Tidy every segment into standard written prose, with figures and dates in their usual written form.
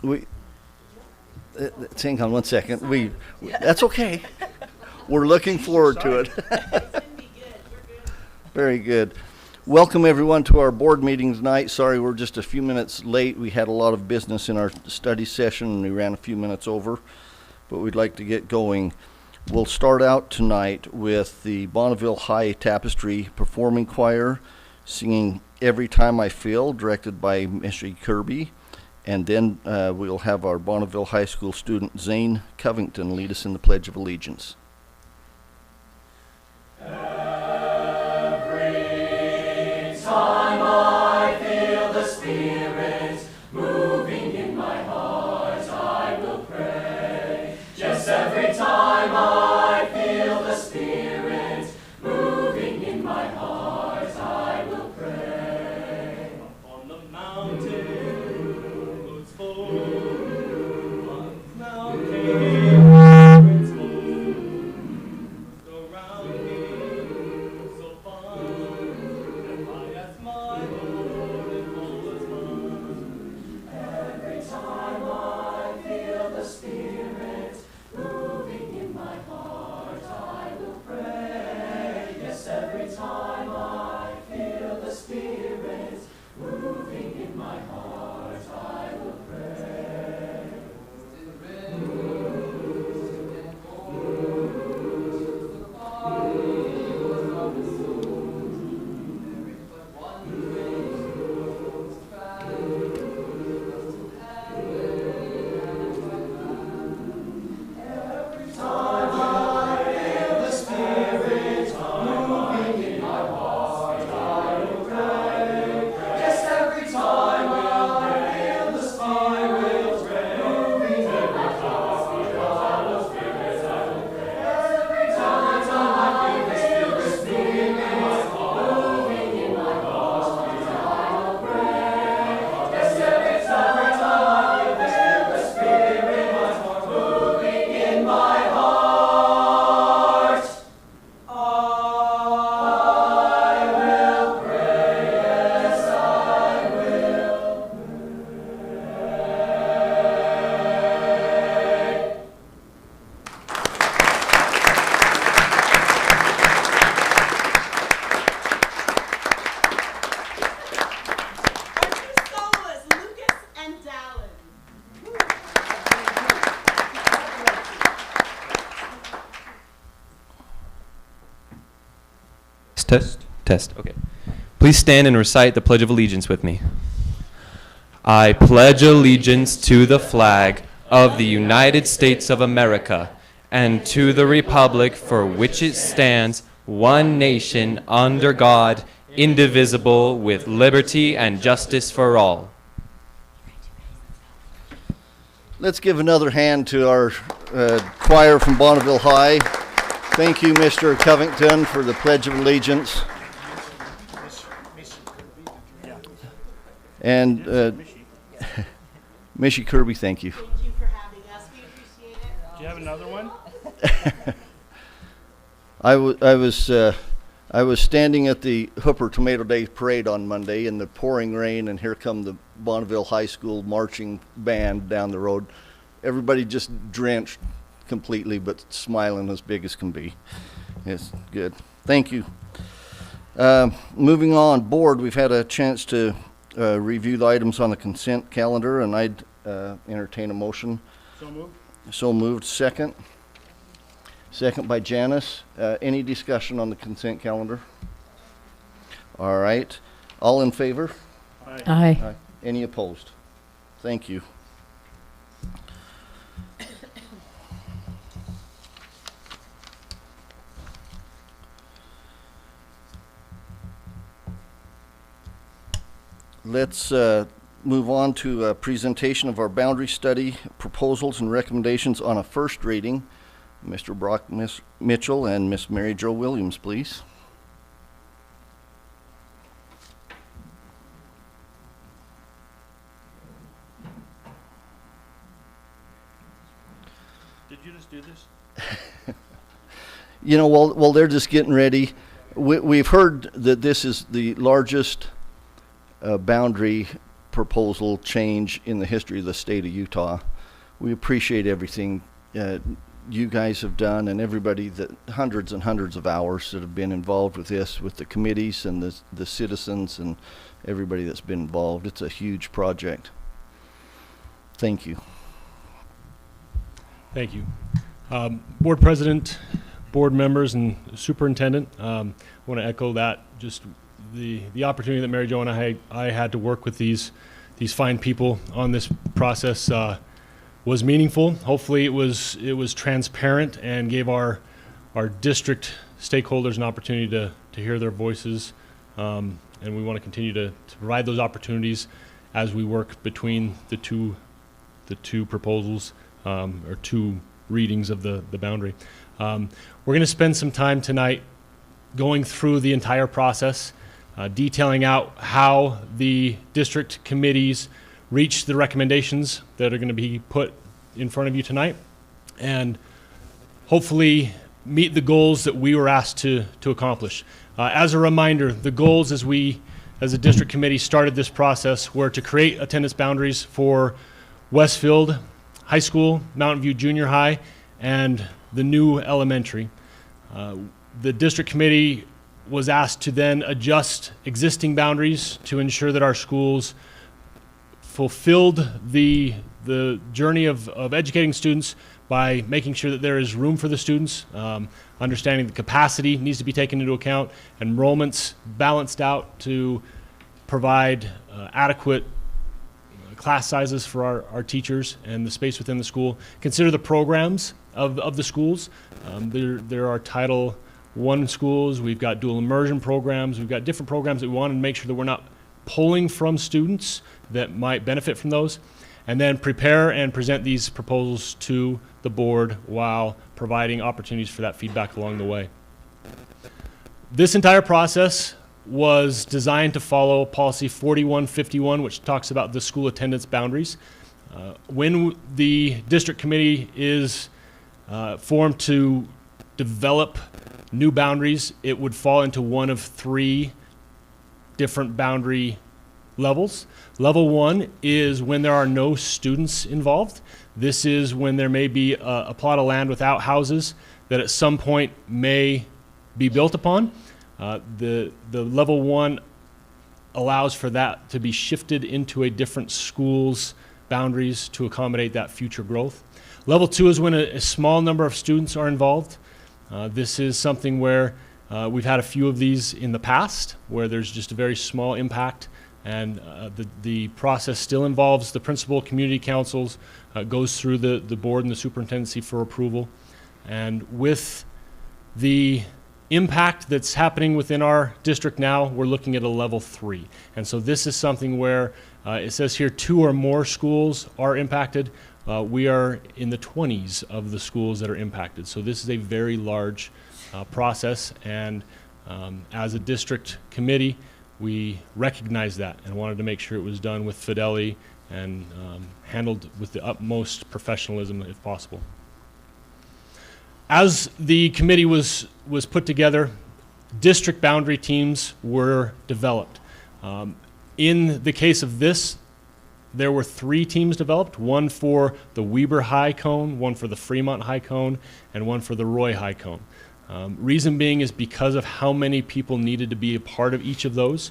We hang on one second. That's okay. We're looking forward to it. Very good. Welcome everyone to our board meeting tonight. Sorry we're just a few minutes late. We had a lot of business in our study session and we ran a few minutes over, but we'd like to get going. We'll start out tonight with the Bonneville High Tapestry Performing Choir singing Every Time I Feel, directed by Missy Kirby. And then we'll have our Bonneville High School student Zane Covington lead us in the Pledge of Allegiance. Test. Okay. Please stand and recite the Pledge of Allegiance with me. I pledge allegiance to the flag of the United States of America and to the republic for which it stands, one nation, under God, indivisible, with liberty and justice for all. Let's give another hand to our choir from Bonneville High. Thank you, Mr. Covington, for the Pledge of Allegiance. And Missy Kirby, thank you. Thank you for having us. We appreciate it. Do you have another one? I was standing at the Hooper Tomato Day Parade on Monday in the pouring rain, and here come the Bonneville High School marching band down the road. Everybody just drenched completely, but smiling as big as can be. It's good. Thank you. Moving on, board, we've had a chance to review the items on the consent calendar, and I'd entertain a motion. So moved. So moved. Second. Second by Janice. Any discussion on the consent calendar? All right. All in favor? Aye. Aye. Any opposed? Thank you. Let's move on to a presentation of our boundary study proposals and recommendations on a first reading. Mr. Brock Mitchell and Miss Mary Jo Williams, please. Did you just do this? You know, while they're just getting ready, we've heard that this is the largest boundary proposal change in the history of the state of Utah. We appreciate everything you guys have done, and everybody, that hundreds and hundreds of hours that have been involved with this, with the committees and the citizens and everybody that's been involved. It's a huge project. Thank you. Thank you. Board President, board members, and superintendent, I want to echo that, just the opportunity that Mary Jo and I had to work with these fine people on this process was meaningful. Hopefully it was transparent and gave our district stakeholders an opportunity to hear their voices, and we want to continue to provide those opportunities as we work between the two proposals, or two readings of the boundary. We're going to spend some time tonight going through the entire process, detailing out how the district committees reach the recommendations that are going to be put in front of you tonight, and hopefully meet the goals that we were asked to accomplish. As a reminder, the goals as a district committee started this process were to create attendance boundaries for Westfield High School, Mountain View Junior High, and the new elementary. The district committee was asked to then adjust existing boundaries to ensure that our schools fulfilled the journey of educating students by making sure that there is room for the students, understanding the capacity needs to be taken into account, enrollments balanced out to provide adequate class sizes for our teachers and the space within the school. Consider the programs of the schools. There are Title I schools, we've got dual immersion programs, we've got different programs that we want to make sure that we're not pulling from students that might benefit from those, and then prepare and present these proposals to the board while providing opportunities for that feedback along the way. This entire process was designed to follow policy 4151, which talks about the school attendance boundaries. When the district committee is formed to develop new boundaries, it would fall into one of three different boundary levels. Level 1 is when there are no students involved. This is when there may be a plot of land without houses that at some point may be built upon. The level 1 allows for that to be shifted into a different school's boundaries to accommodate that future growth. Level 2 is when a small number of students are involved. This is something where we've had a few of these in the past where there's just a very small impact, and the process still involves the principal, community councils, goes through the board and the superintendency for approval. And with the impact that's happening within our district now, we're looking at a level 3. And so this is something where it says here 2 or more schools are impacted. We are in the 20s of the schools that are impacted. So this is a very large process, and as a district committee, we recognize that and wanted to make sure it was done with fidelity and handled with the utmost professionalism if possible. As the committee was put together, district boundary teams were developed. In the case of this, there were 3 teams developed, one for the Weber High Cone, one for the Fremont High Cone, and one for the Roy High Cone. Reason being is because of how many people needed to be a part of each of those.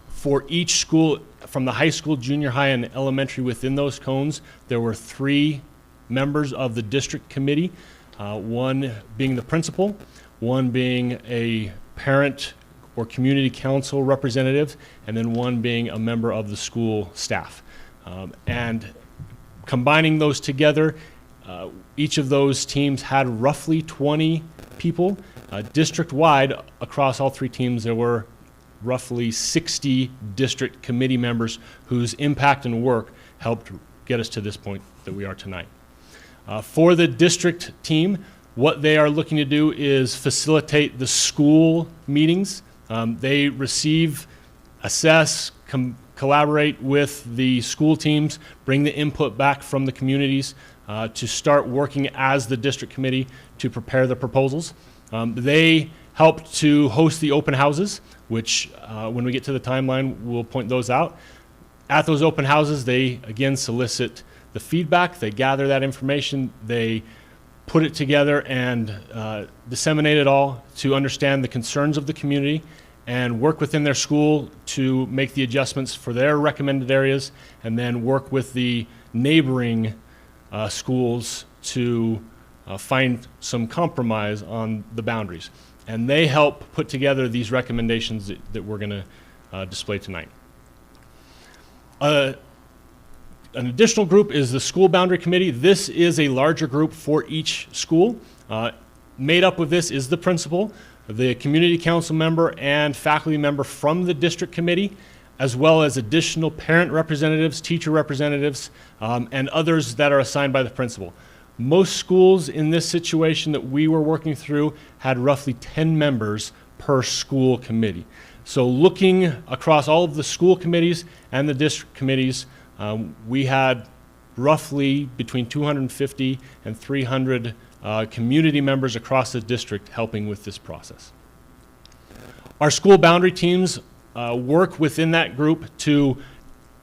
For each school, from the high school, junior high, and elementary within those cones, there were 3 members of the district committee, one being the principal, one being a parent or community council representative, and then one being a member of the school staff. And combining those together, each of those teams had roughly 20 people. District-wide, across all 3 teams, there were roughly 60 district committee members whose impact and work helped get us to this point that we are tonight. For the district team, what they are looking to do is facilitate the school meetings. They receive, assess, collaborate with the school teams, bring the input back from the communities to start working as the district committee to prepare the proposals. They helped to host the open houses, which when we get to the timeline, we'll point those out. At those open houses, they again solicit the feedback, they gather that information, they put it together and disseminate it all to understand the concerns of the community and work within their school to make the adjustments for their recommended areas, and then work with the neighboring schools to find some compromise on the boundaries. And they help put together these recommendations that we're going to display tonight. An additional group is the School Boundary Committee. This is a larger group for each school. Made up of this is the principal, the community council member, and faculty member from the district committee, as well as additional parent representatives, teacher representatives, and others that are assigned by the principal. Most schools in this situation that we were working through had roughly 10 members per school committee. So looking across all of the school committees and the district committees, we had roughly between 250 and 300 community members across the district helping with this process. Our school boundary teams work within that group to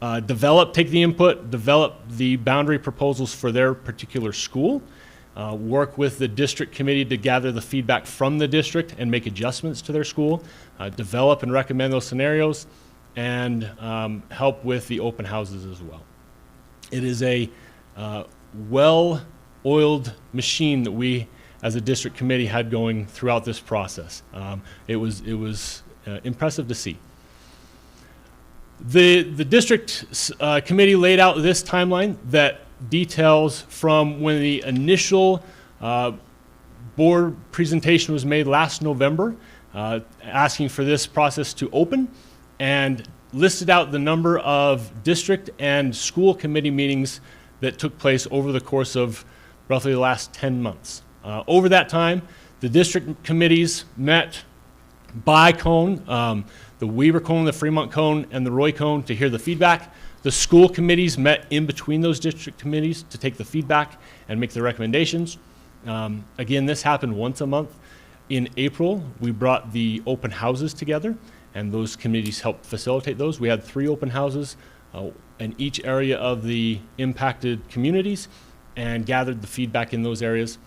take the input, develop the boundary proposals for their particular school, work with the district committee to gather the feedback from the district and make adjustments to their school, develop and recommend those scenarios, and help with the open houses as well. It is a well-oiled machine that we as a district committee had going throughout this process. It was impressive to see. The district committee laid out this timeline that details from when the initial board presentation was made last November, asking for this process to open, and listed out the number of district and school committee meetings that took place over the course of roughly the last 10 months. Over that time, the district committees met by cone, the Weber cone, the Fremont cone, and the Roy cone to hear the feedback. The school committees met in between those district committees to take the feedback and make the recommendations. Again, this happened once a month. In April, we brought the open houses together, and those committees helped facilitate those. We had 3 open houses in each area of the impacted communities and gathered the feedback in those areas.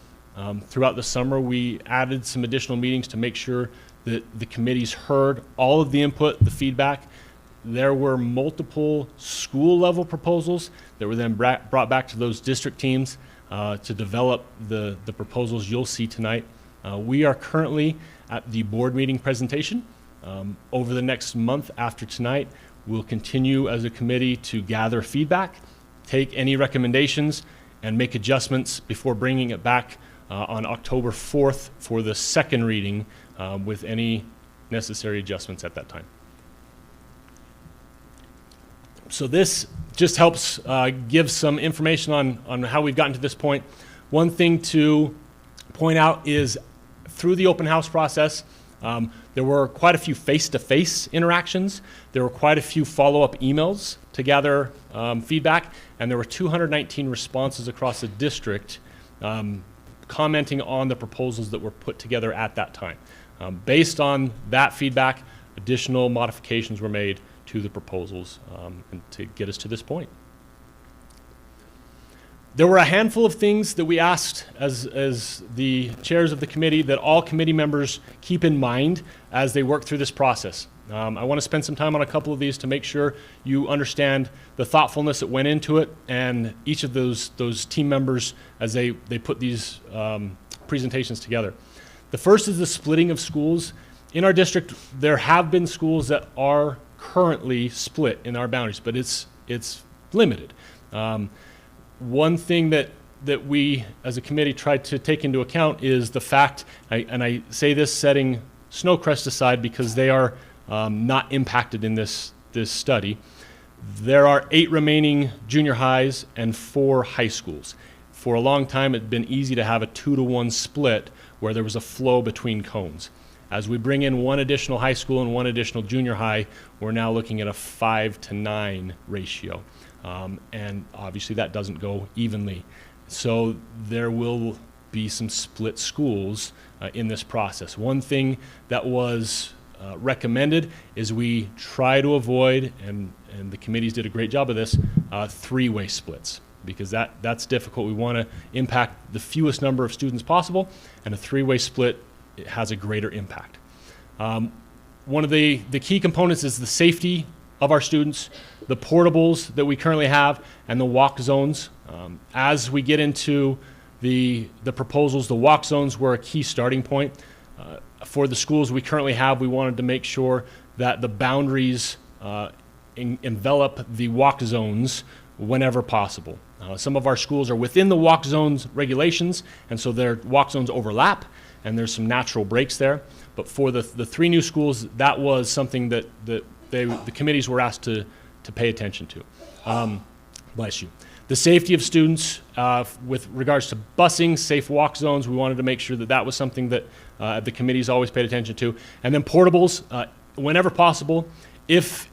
Throughout the summer, we added some additional meetings to make sure that the committees heard all of the input, the feedback. There were multiple school level proposals that were then brought back to those district teams to develop the proposals you'll see tonight. We are currently at the board meeting presentation. Over the next month after tonight, we'll continue as a committee to gather feedback, take any recommendations, and make adjustments before bringing it back on October 4th for the second reading with any necessary adjustments at that time. So this just helps give some information on how we've gotten to this point. One thing to point out is through the open house process, there were quite a few face-to-face interactions. There were quite a few follow-up emails to gather feedback, and there were 219 responses across the district commenting on the proposals that were put together at that time. Based on that feedback, additional modifications were made to the proposals and to get us to this point. There were a handful of things that we asked as the chairs of the committee that all committee members keep in mind as they work through this process. I want to spend some time on a couple of these to make sure you understand the thoughtfulness that went into it, and each of those team members as they put these presentations together. The first is the splitting of schools. In our district, there have been schools that are currently split in our boundaries, but it's limited. One thing that we as a committee tried to take into account is the fact, and I say this setting Snowcrest aside because they are not impacted in this study. There are 8 remaining junior highs and 4 high schools. For a long time, it had been easy to have a 2-to-1 split where there was a flow between cones. As we bring in 1 additional high school and 1 additional junior high, we're now looking at a 5-to-9 ratio. And obviously that doesn't go evenly. So there will be some split schools in this process. One thing that was recommended is we try to avoid, and the committees did a great job of this, three-way splits, because that's difficult. We want to impact the fewest number of students possible, and a three-way split, it has a greater impact. One of the key components is the safety of our students, the portables that we currently have, and the walk zones. As we get into the proposals, the walk zones were a key starting point. For the schools we currently have, we wanted to make sure that the boundaries envelop the walk zones whenever possible. Some of our schools are within the walk zones regulations, and so their walk zones overlap, and there's some natural breaks there. But for the three new schools, that was something that the committees were asked to pay attention to. Bless you. The safety of students with regards to busing, safe walk zones, we wanted to make sure that that was something that the committees always paid attention to. And then portables, whenever possible, if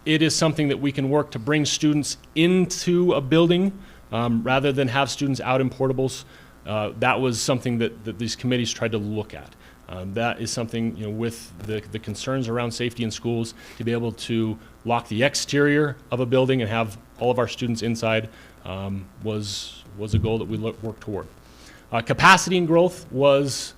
it is something that we can work to bring students into a building rather than have students out in portables, that was something that these committees tried to look at. That is something, with the concerns around safety in schools, to be able to lock the exterior of a building and have all of our students inside was a goal that we worked toward. Capacity and growth was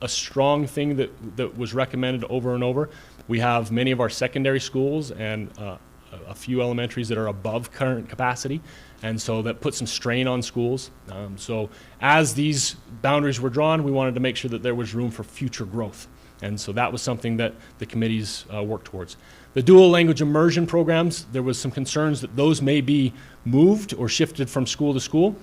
a strong thing that was recommended over and over. We have many of our secondary schools and a few elementaries that are above current capacity, and so that put some strain on schools. So as these boundaries were drawn, we wanted to make sure that there was room for future growth, and so that was something that the committees worked towards. The dual language immersion programs, there was some concerns that those may be moved or shifted from school to school.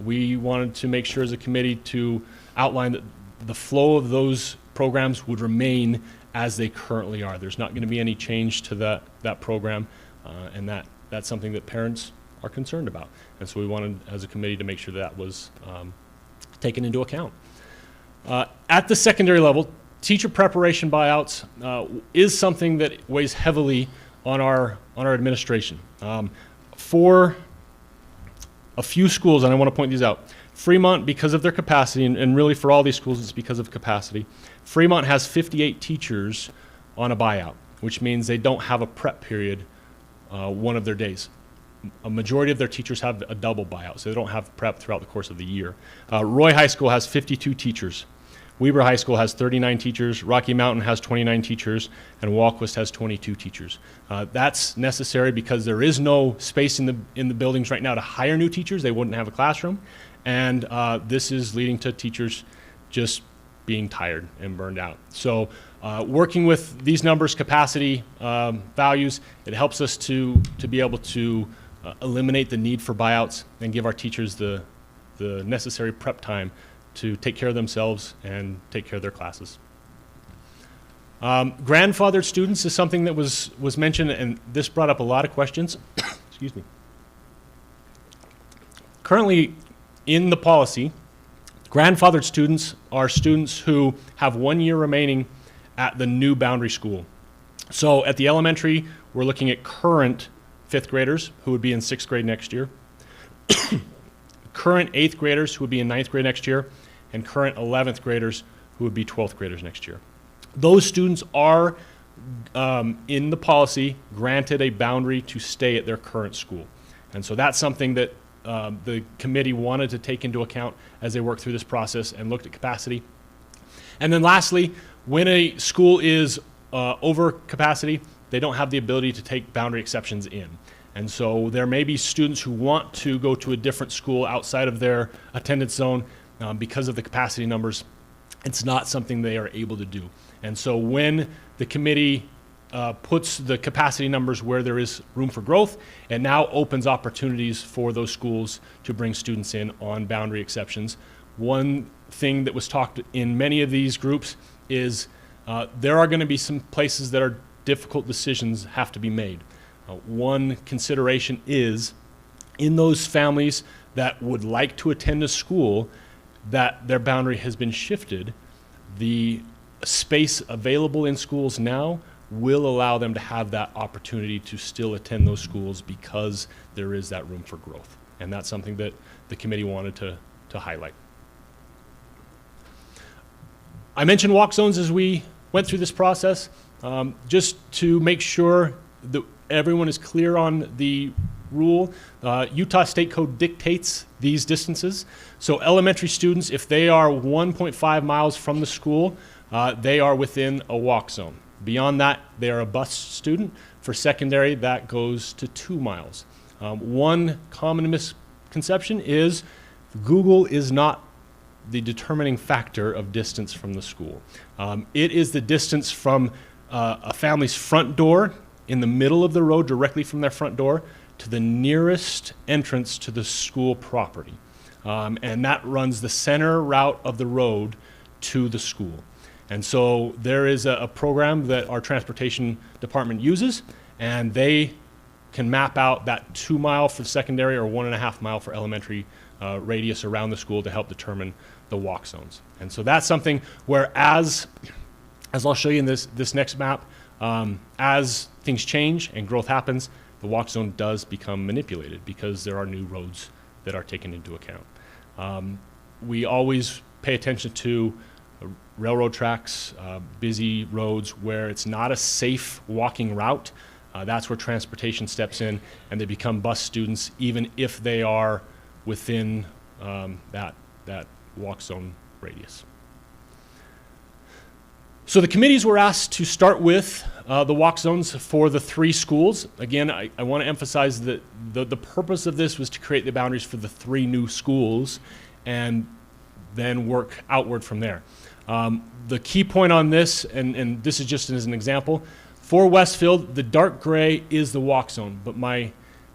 We wanted to make sure as a committee to outline that the flow of those programs would remain as they currently are. There's not going to be any change to that program, and that's something that parents are concerned about. And so we wanted, as a committee, to make sure that was taken into account. At the secondary level, teacher preparation buyouts is something that weighs heavily on our administration. For a few schools, and I want to point these out, Fremont, because of their capacity, and really for all these schools it's because of capacity, Fremont has 58 teachers on a buyout, which means they don't have a prep period one of their days. A majority of their teachers have a double buyout, so they don't have prep throughout the course of the year. Roy High School has 52 teachers. Weber High School has 39 teachers, Rocky Mountain has 29 teachers, and Walquist has 22 teachers. That's necessary because there is no space in the buildings right now to hire new teachers. They wouldn't have a classroom, and this is leading to teachers just being tired and burned out. So working with these numbers, capacity values, it helps us to be able to eliminate the need for buyouts and give our teachers the necessary prep time to take care of themselves and take care of their classes. Grandfathered students is something that was mentioned, and this brought up a lot of questions. Excuse me. Currently, in the policy, grandfathered students are students who have 1 year remaining at the new boundary school. So at the elementary, we're looking at current 5th graders who would be in 6th grade next year, current 8th graders who would be in 9th grade next year, and current 11th graders who would be 12th graders next year. Those students are, in the policy, granted a boundary to stay at their current school. And so that's something that the committee wanted to take into account as they worked through this process and looked at capacity. And then lastly, when a school is over capacity, they don't have the ability to take boundary exceptions in. And so there may be students who want to go to a different school outside of their attendance zone because of the capacity numbers. It's not something they are able to do. And so when the committee puts the capacity numbers where there is room for growth, it now opens opportunities for those schools to bring students in on boundary exceptions. One thing that was talked in many of these groups is there are going to be some places that are difficult decisions have to be made. One consideration is in those families that would like to attend a school that their boundary has been shifted, the space available in schools now will allow them to have that opportunity to still attend those schools because there is that room for growth. And that's something that the committee wanted to highlight. I mentioned walk zones as we went through this process just to make sure that everyone is clear on the rule. Utah State Code dictates these distances. So elementary students, if they are 1.5 miles from the school, they are within a walk zone. Beyond that, they are a bus student. For secondary, that goes to 2 miles. One common misconception is Google is not the determining factor of distance from the school. It is the distance from a family's front door in the middle of the road, directly from their front door, to the nearest entrance to the school property. And that runs the center route of the road to the school. And so there is a program that our transportation department uses, and they can map out that 2 mile for secondary or 1.5 mile for elementary radius around the school to help determine the walk zones. And so that's something where as I'll show you in this next map, as things change and growth happens, the walk zone does become manipulated because there are new roads that are taken into account. We always pay attention to railroad tracks, busy roads where it's not a safe walking route. That's where transportation steps in, and they become bus students even if they are within that walk zone radius. So the committees were asked to start with the walk zones for the 3 schools. Again, I want to emphasize that the purpose of this was to create the boundaries for the 3 new schools and then work outward from there. The key point on this, and this is just as an example, for Westfield, the dark gray is the walk zone, but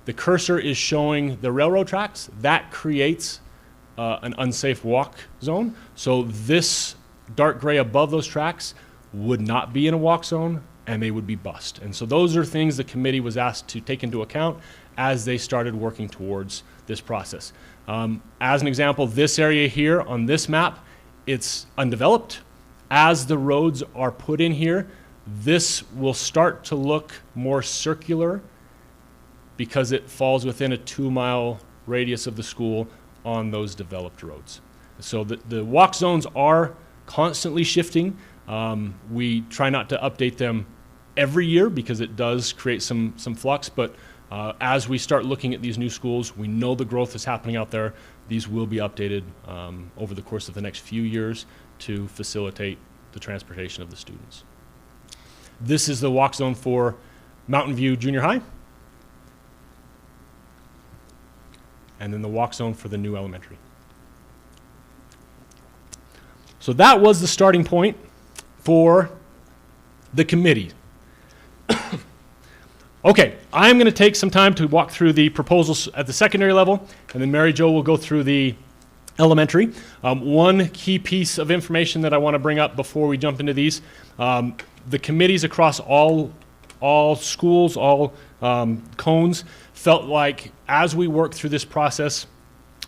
the cursor is showing the railroad tracks. That creates an unsafe walk zone. So this dark gray above those tracks would not be in a walk zone, and they would be bust. And so those are things the committee was asked to take into account as they started working towards this process. As an example, this area here on this map, it's undeveloped. As the roads are put in here, this will start to look more circular because it falls within a 2 mile radius of the school on those developed roads. So the walk zones are constantly shifting. We try not to update them every year because it does create some flux, but as we start looking at these new schools, we know the growth is happening out there. These will be updated over the course of the next few years to facilitate the transportation of the students. This is the walk zone for Mountain View Junior High, and then the walk zone for the new elementary. So that was the starting point for the committee. Okay, I'm going to take some time to walk through the proposals at the secondary level, and then Mary Jo will go through the elementary. One key piece of information that I want to bring up before we jump into these, the committees across all schools, all cones, felt like as we work through this process,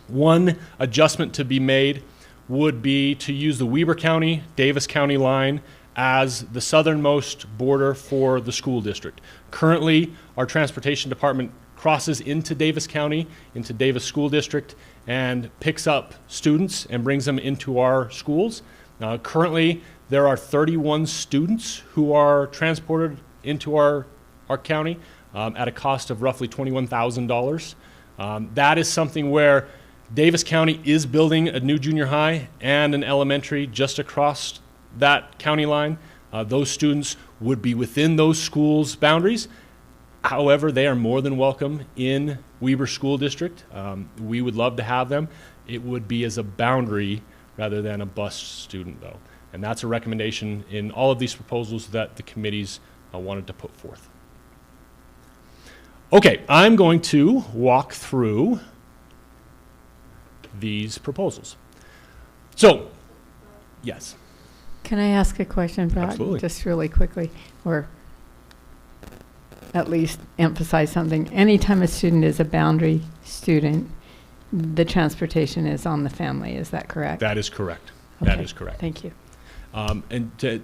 one adjustment to be made would be to use the Weber County, Davis County line as the southernmost border for the school district. Currently, our transportation department crosses into Davis County, into Davis School District, and picks up students and brings them into our schools. Currently, there are 31 students who are transported into our county at a cost of roughly $21,000. That is something where Davis County is building a new junior high and an elementary just across that county line. Those students would be within those schools' boundaries. However, they are more than welcome in Weber School District. We would love to have them. It would be as a boundary rather than a bus student, though. And that's a recommendation in all of these proposals that the committees wanted to put forth. Okay, I'm going to walk through these proposals. So, yes. Can I ask a question, Brad? Absolutely. Just really quickly, or at least emphasize something. Anytime a student is a boundary student, the transportation is on the family. Is that correct? That is correct. That Okay. is correct. Thank you. And to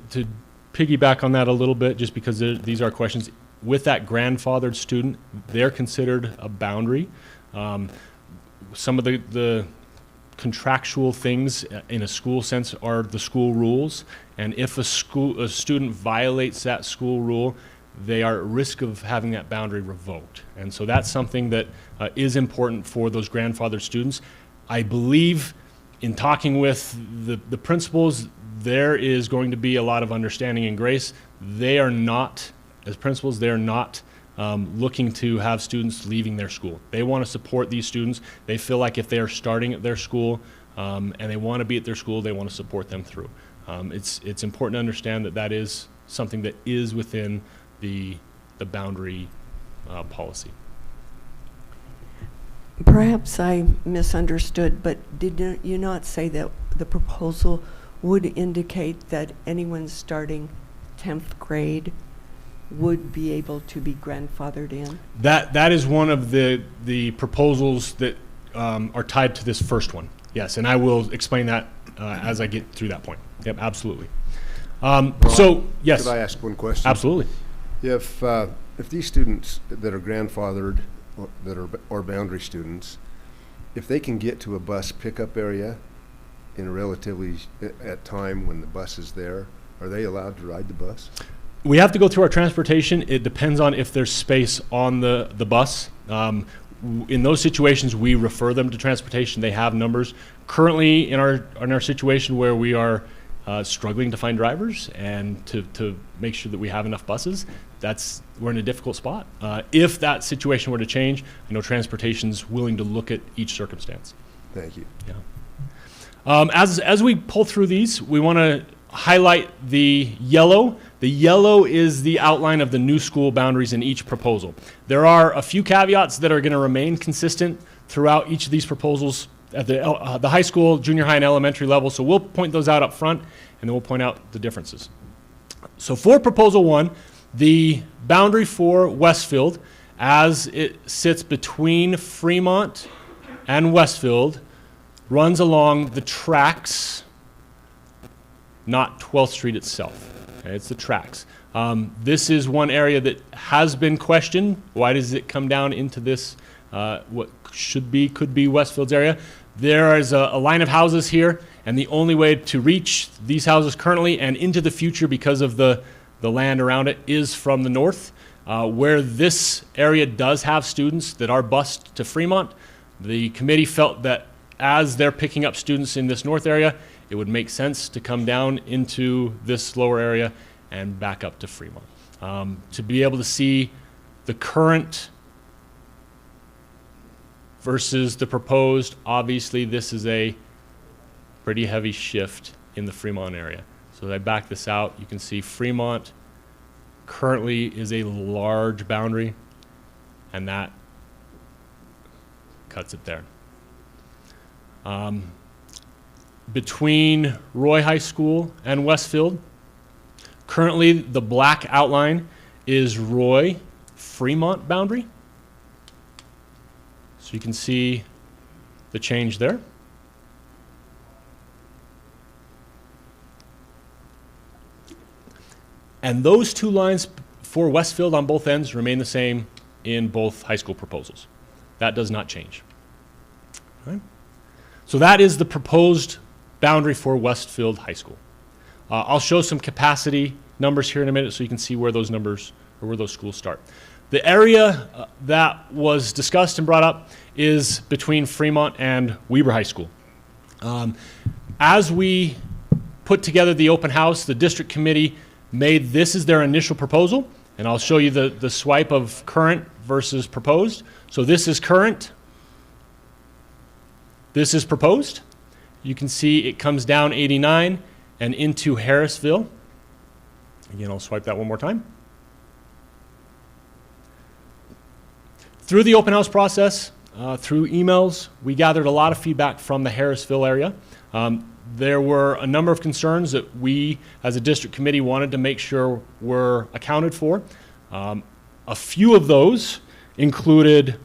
piggyback on that a little bit, just because these are questions, with that grandfathered student, they're considered a boundary. Some of the contractual things in a school sense are the school rules, and if a student violates that school rule, they are at risk of having that boundary revoked. And so that's something that is important for those grandfathered students. I believe in talking with the principals, there is going to be a lot of understanding and grace. They are not, as principals, they're not looking to have students leaving their school. They want to support these students. They feel like if they are starting at their school and they want to be at their school, they want to support them through. It's important to understand that that is something that is within the boundary policy. Perhaps I misunderstood, but did you not say that the proposal would indicate that anyone starting 10th grade would be able to be grandfathered in? That is one of the proposals that are tied to this first one. Yes, and I will explain that as I get through that point. Yep, absolutely. So yes, Could I ask one question? absolutely. If these students that are grandfathered or boundary students, if they can get to a bus pickup area in a relatively at time when the bus is there, are they allowed to ride the bus? We have to go through our transportation. It depends on if there's space on the bus. In those situations, we refer them to transportation. They have numbers. Currently, in our situation where we are struggling to find drivers and to make sure that we have enough buses, we're in a difficult spot. If that situation were to change, I know transportation's willing to look at each circumstance. Thank you. Yeah. As we pull through these, we want to highlight the yellow. The yellow is the outline of the new school boundaries in each proposal. There are a few caveats that are going to remain consistent throughout each of these proposals at the high school, junior high, and elementary level. So we'll point those out up front, and then we'll point out the differences. So for Proposal 1, the boundary for Westfield, as it sits between Fremont and Westfield, runs along the tracks, not 12th Street itself. Okay, it's the tracks. This is one area that has been questioned. Why does it come down into this, what could be Westfield's area? There is a line of houses here, and the only way to reach these houses currently and into the future because of the land around it is from the north. Where this area does have students that are bused to Fremont, the committee felt that as they're picking up students in this north area, it would make sense to come down into this lower area and back up to Fremont. To be able to see the current versus the proposed, obviously this is a pretty heavy shift in the Fremont area. So as I back this out, you can see Fremont currently is a large boundary, and that cuts it there. Between Roy High School and Westfield, currently the black outline is Roy Fremont boundary. So you can see the change there. And those two lines for Westfield on both ends remain the same in both high school proposals. That does not change. All right. So that is the proposed boundary for Westfield High School. I'll show some capacity numbers here in a minute so you can see where those numbers or where those schools start. The area that was discussed and brought up is between Fremont and Weber High School. As we put together the open house, the district committee made this as their initial proposal, and I'll show you the swipe of current versus proposed. So this is current. This is proposed. You can see it comes down 89 and into Harrisville. Again, I'll swipe that one more time. Through the open house process, through emails, we gathered a lot of feedback from the Harrisville area. There were a number of concerns that we, as a district committee, wanted to make sure were accounted for. A few of those included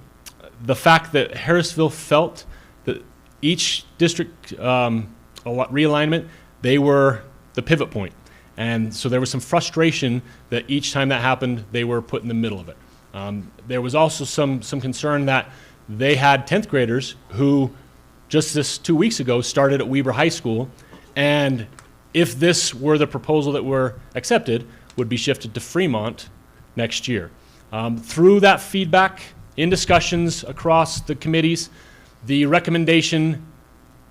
the fact that Harrisville felt that each district realignment, they were the pivot point. And so there was some frustration that each time that happened, they were put in the middle of it. There was also some concern that they had 10th graders who just this 2 weeks ago, started at Weber High School, and if this were the proposal that were accepted, would be shifted to Fremont next year. Through that feedback, in discussions across the committees, the recommendation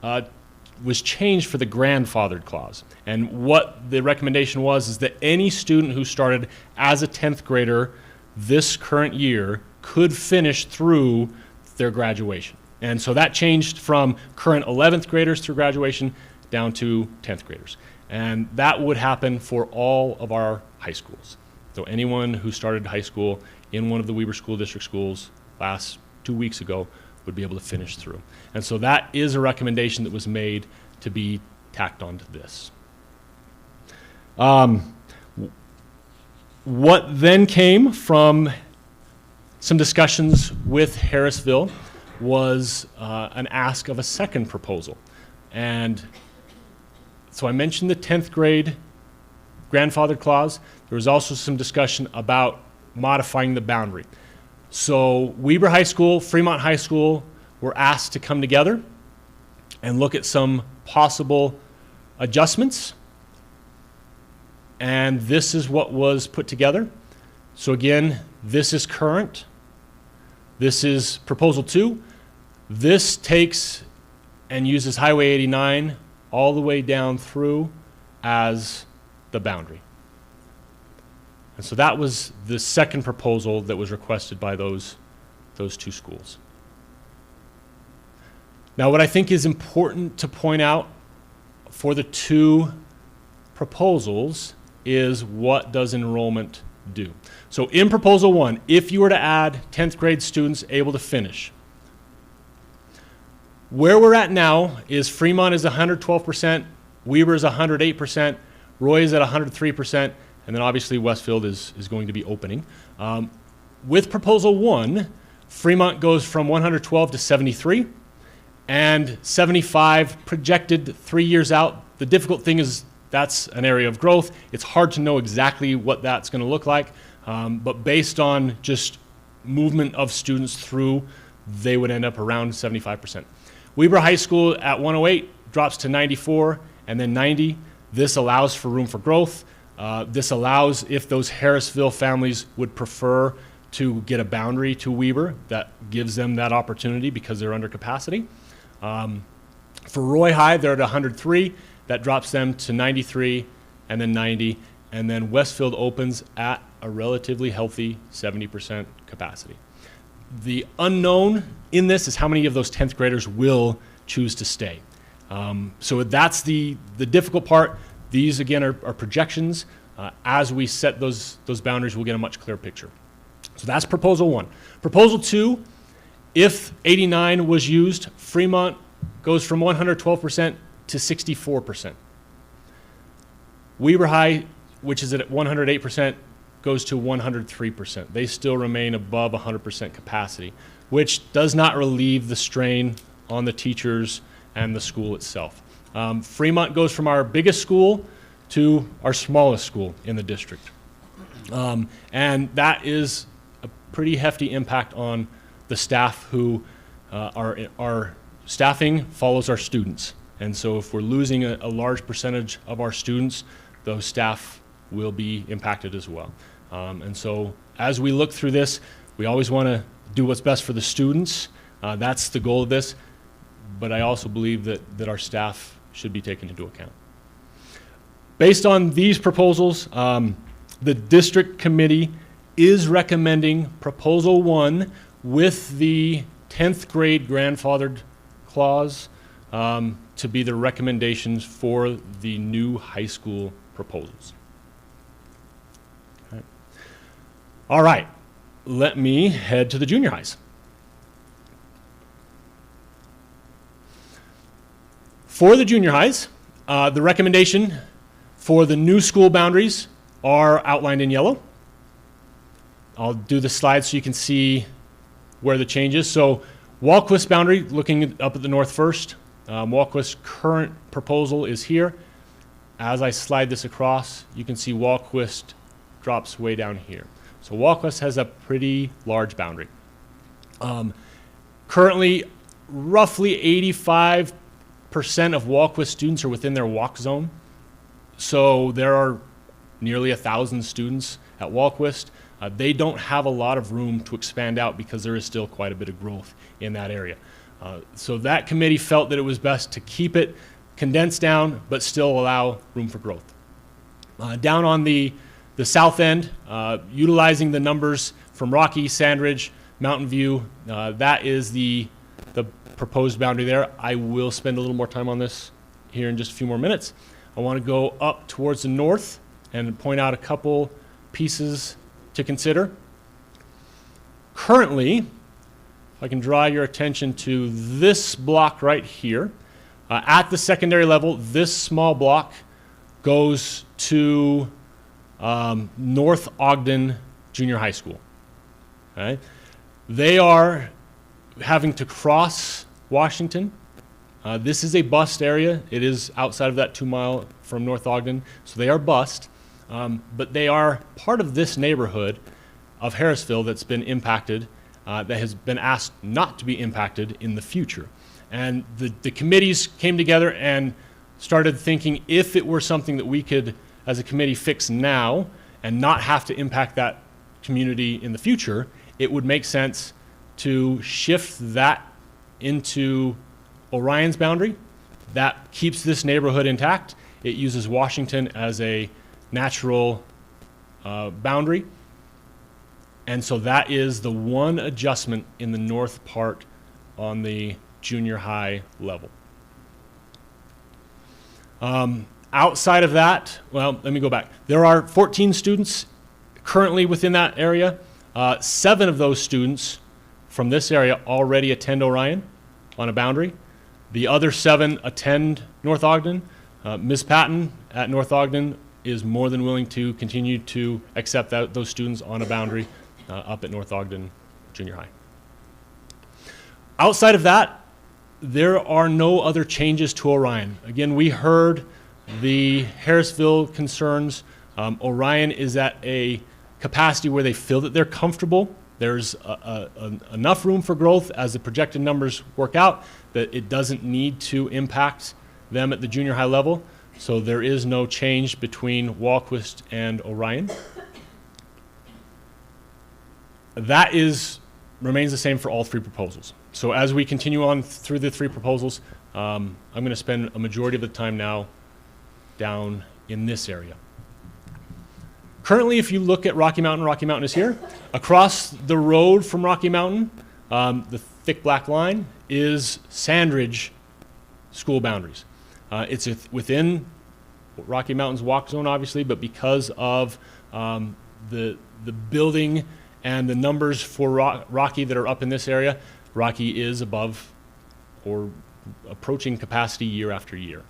was changed for the grandfathered clause. And what the recommendation was is that any student who started as a 10th grader this current year could finish through their graduation. And so that changed from current 11th graders through graduation down to 10th graders. And that would happen for all of our high schools. So anyone who started high school in one of the Weber School District schools last 2 weeks ago would be able to finish through. And so that is a recommendation that was made to be tacked onto this. What then came from some discussions with Harrisville was an ask of a second proposal. And so I mentioned the 10th grade grandfathered clause. There was also some discussion about modifying the boundary. So Weber High School, Fremont High School were asked to come together and look at some possible adjustments. And this is what was put together. So again, this is current. This is proposal 2. This takes and uses Highway 89 all the way down through as the boundary. And so that was the second proposal that was requested by those 2 schools. Now, what I think is important to point out for the 2 proposals is what does enrollment do. So in proposal 1, if you were to add 10th grade students able to finish, where we're at now is Fremont is 112%, Weber is 108%, Roy is at 103%, and then obviously Westfield is going to be opening. With proposal 1, Fremont goes from 112 to 73, and 75 projected 3 years out. The difficult thing is that's an area of growth. It's hard to know exactly what that's going to look like, but based on just movement of students through, they would end up around 75%. Weber High School at 108 drops to 94 and then 90. This allows for room for growth. This allows, if those Harrisville families would prefer to get a boundary to Weber, that gives them that opportunity because they're under capacity. For Roy High, they're at 103. That drops them to 93 and then 90. And then Westfield opens at a relatively healthy 70% capacity. The unknown in this is how many of those 10th graders will choose to stay. So that's the difficult part. These, again, are projections. As we set those boundaries, we'll get a much clearer picture. So that's proposal 1. Proposal 2, if 89 was used, Fremont goes from 112% to 64%. Weber High, which is at 108%, goes to 103%. They still remain above 100% capacity, which does not relieve the strain on the teachers and the school itself. Fremont goes from our biggest school to our smallest school in the district. And that is a pretty hefty impact on the staff who our staffing follows our students. And so if we're losing a large percentage of our students, those staff will be impacted as well. And so as we look through this, we always want to do what's best for the students. That's the goal of this. But I also believe that our staff should be taken into account. Based on these proposals, the district committee is recommending proposal 1 with the 10th grade grandfathered clause to be the recommendations for the new high school proposals. Okay. All right, let me head to the junior highs. For the junior highs, the recommendation for the new school boundaries are outlined in yellow. I'll do the slide so you can see where the change is. So Walquist boundary, looking up at the north first, Walquist's current proposal is here. As I slide this across, you can see Walquist drops way down here. So Walquist has a pretty large boundary. Currently, roughly 85% of Walquist students are within their walk zone. So there are nearly 1,000 students at Walquist. They don't have a lot of room to expand out because there is still quite a bit of growth in that area. So that committee felt that it was best to keep it condensed down, but still allow room for growth. Down on the south end, utilizing the numbers from Rocky, Sandridge, Mountain View, that is the proposed boundary there. I will spend a little more time on this here in just a few more minutes. I want to go up towards the north and point out a couple pieces to consider. Currently, if I can draw your attention to this block right here, at the secondary level, this small block goes to North Ogden Junior High School. Okay? They are having to cross Washington. This is a bused area. It is outside of that 2 mile from North Ogden, so they are bused. But they are part of this neighborhood of Harrisville that's been impacted, that has been asked not to be impacted in the future. And the committees came together and started thinking if it were something that we could, as a committee, fix now and not have to impact that community in the future, it would make sense to shift that into Orion's boundary. That keeps this neighborhood intact. It uses Washington as a natural boundary. And so that is the one adjustment in the north part on the junior high level. Outside of that, well, let me go back. There are 14 students currently within that area. 7 of those students from this area already attend Orion on a boundary. The other 7 attend North Ogden. Ms. Patton at North Ogden is more than willing to continue to accept those students on a boundary up at North Ogden Junior High. Outside of that, there are no other changes to Orion. Again, we heard the Harrisville concerns. Orion is at a capacity where they feel that they're comfortable. There's enough room for growth as the projected numbers work out that it doesn't need to impact them at the junior high level. So there is no change between Walquist and Orion. That remains the same for all 3 proposals. So as we continue on through the 3 proposals, I'm going to spend a majority of the time now down in this area. Currently, if you look at Rocky Mountain is here. Across the road from Rocky Mountain, the thick black line is Sandridge school boundaries. It's within Rocky Mountain's walk zone, obviously, but because of the building and the numbers for Rocky that are up in this area, Rocky is above or approaching capacity year after year.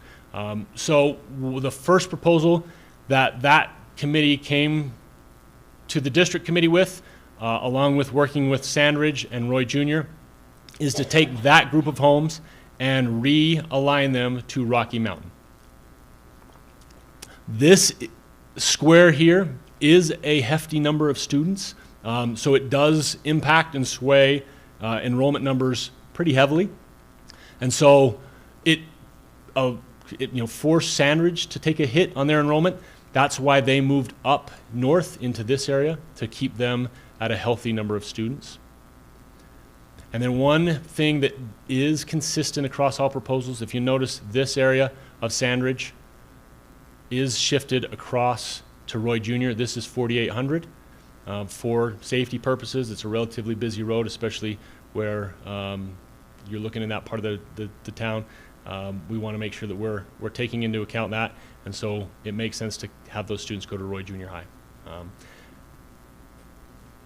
So the first proposal that committee came to the district committee with, along with working with Sandridge and Roy Jr., is to take that group of homes and realign them to Rocky Mountain. This square here is a hefty number of students, so it does impact and sway enrollment numbers pretty heavily. And so it forced Sandridge to take a hit on their enrollment. That's why they moved up north into this area to keep them at a healthy number of students. And then one thing that is consistent across all proposals, if you notice, this area of Sandridge is shifted across to Roy Jr. This is 4800. For safety purposes, it's a relatively busy road, especially where you're looking in that part of the town. We want to make sure that we're taking into account that, and so it makes sense to have those students go to Roy Junior High.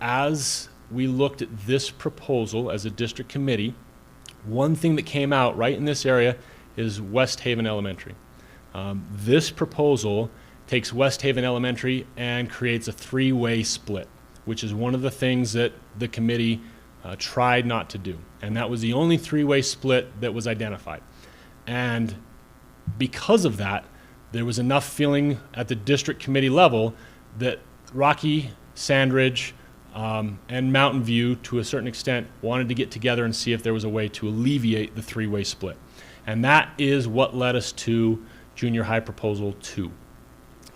As we looked at this proposal as a district committee, one thing that came out right in this area is West Haven Elementary. This proposal takes West Haven Elementary and creates a 3-way split, which is one of the things that the committee tried not to do. And that was the only 3-way split that was identified. And because of that, there was enough feeling at the district committee level that Rocky, Sandridge, and Mountain View, to a certain extent, wanted to get together and see if there was a way to alleviate the three-way split. And that is what led us to Junior High Proposal 2.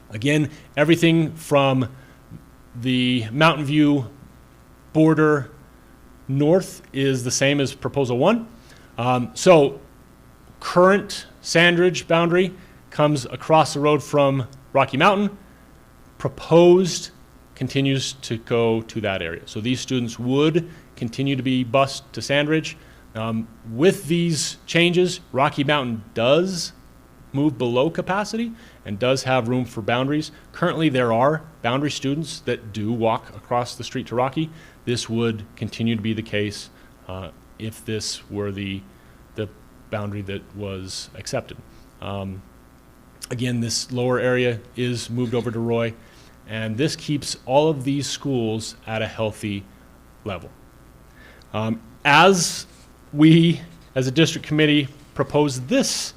Again, everything from the Mountain View border north is the same as Proposal 1. So current Sandridge boundary comes across the road from Rocky Mountain. Proposed continues to go to that area. So these students would continue to be bused to Sandridge. With these changes, Rocky Mountain does move below capacity and does have room for boundaries. Currently, there are boundary students that do walk across the street to Rocky. This would continue to be the case if this were the boundary that was accepted. Again, this lower area is moved over to Roy, and this keeps all of these schools at a healthy level. As we, as a district committee, proposed this,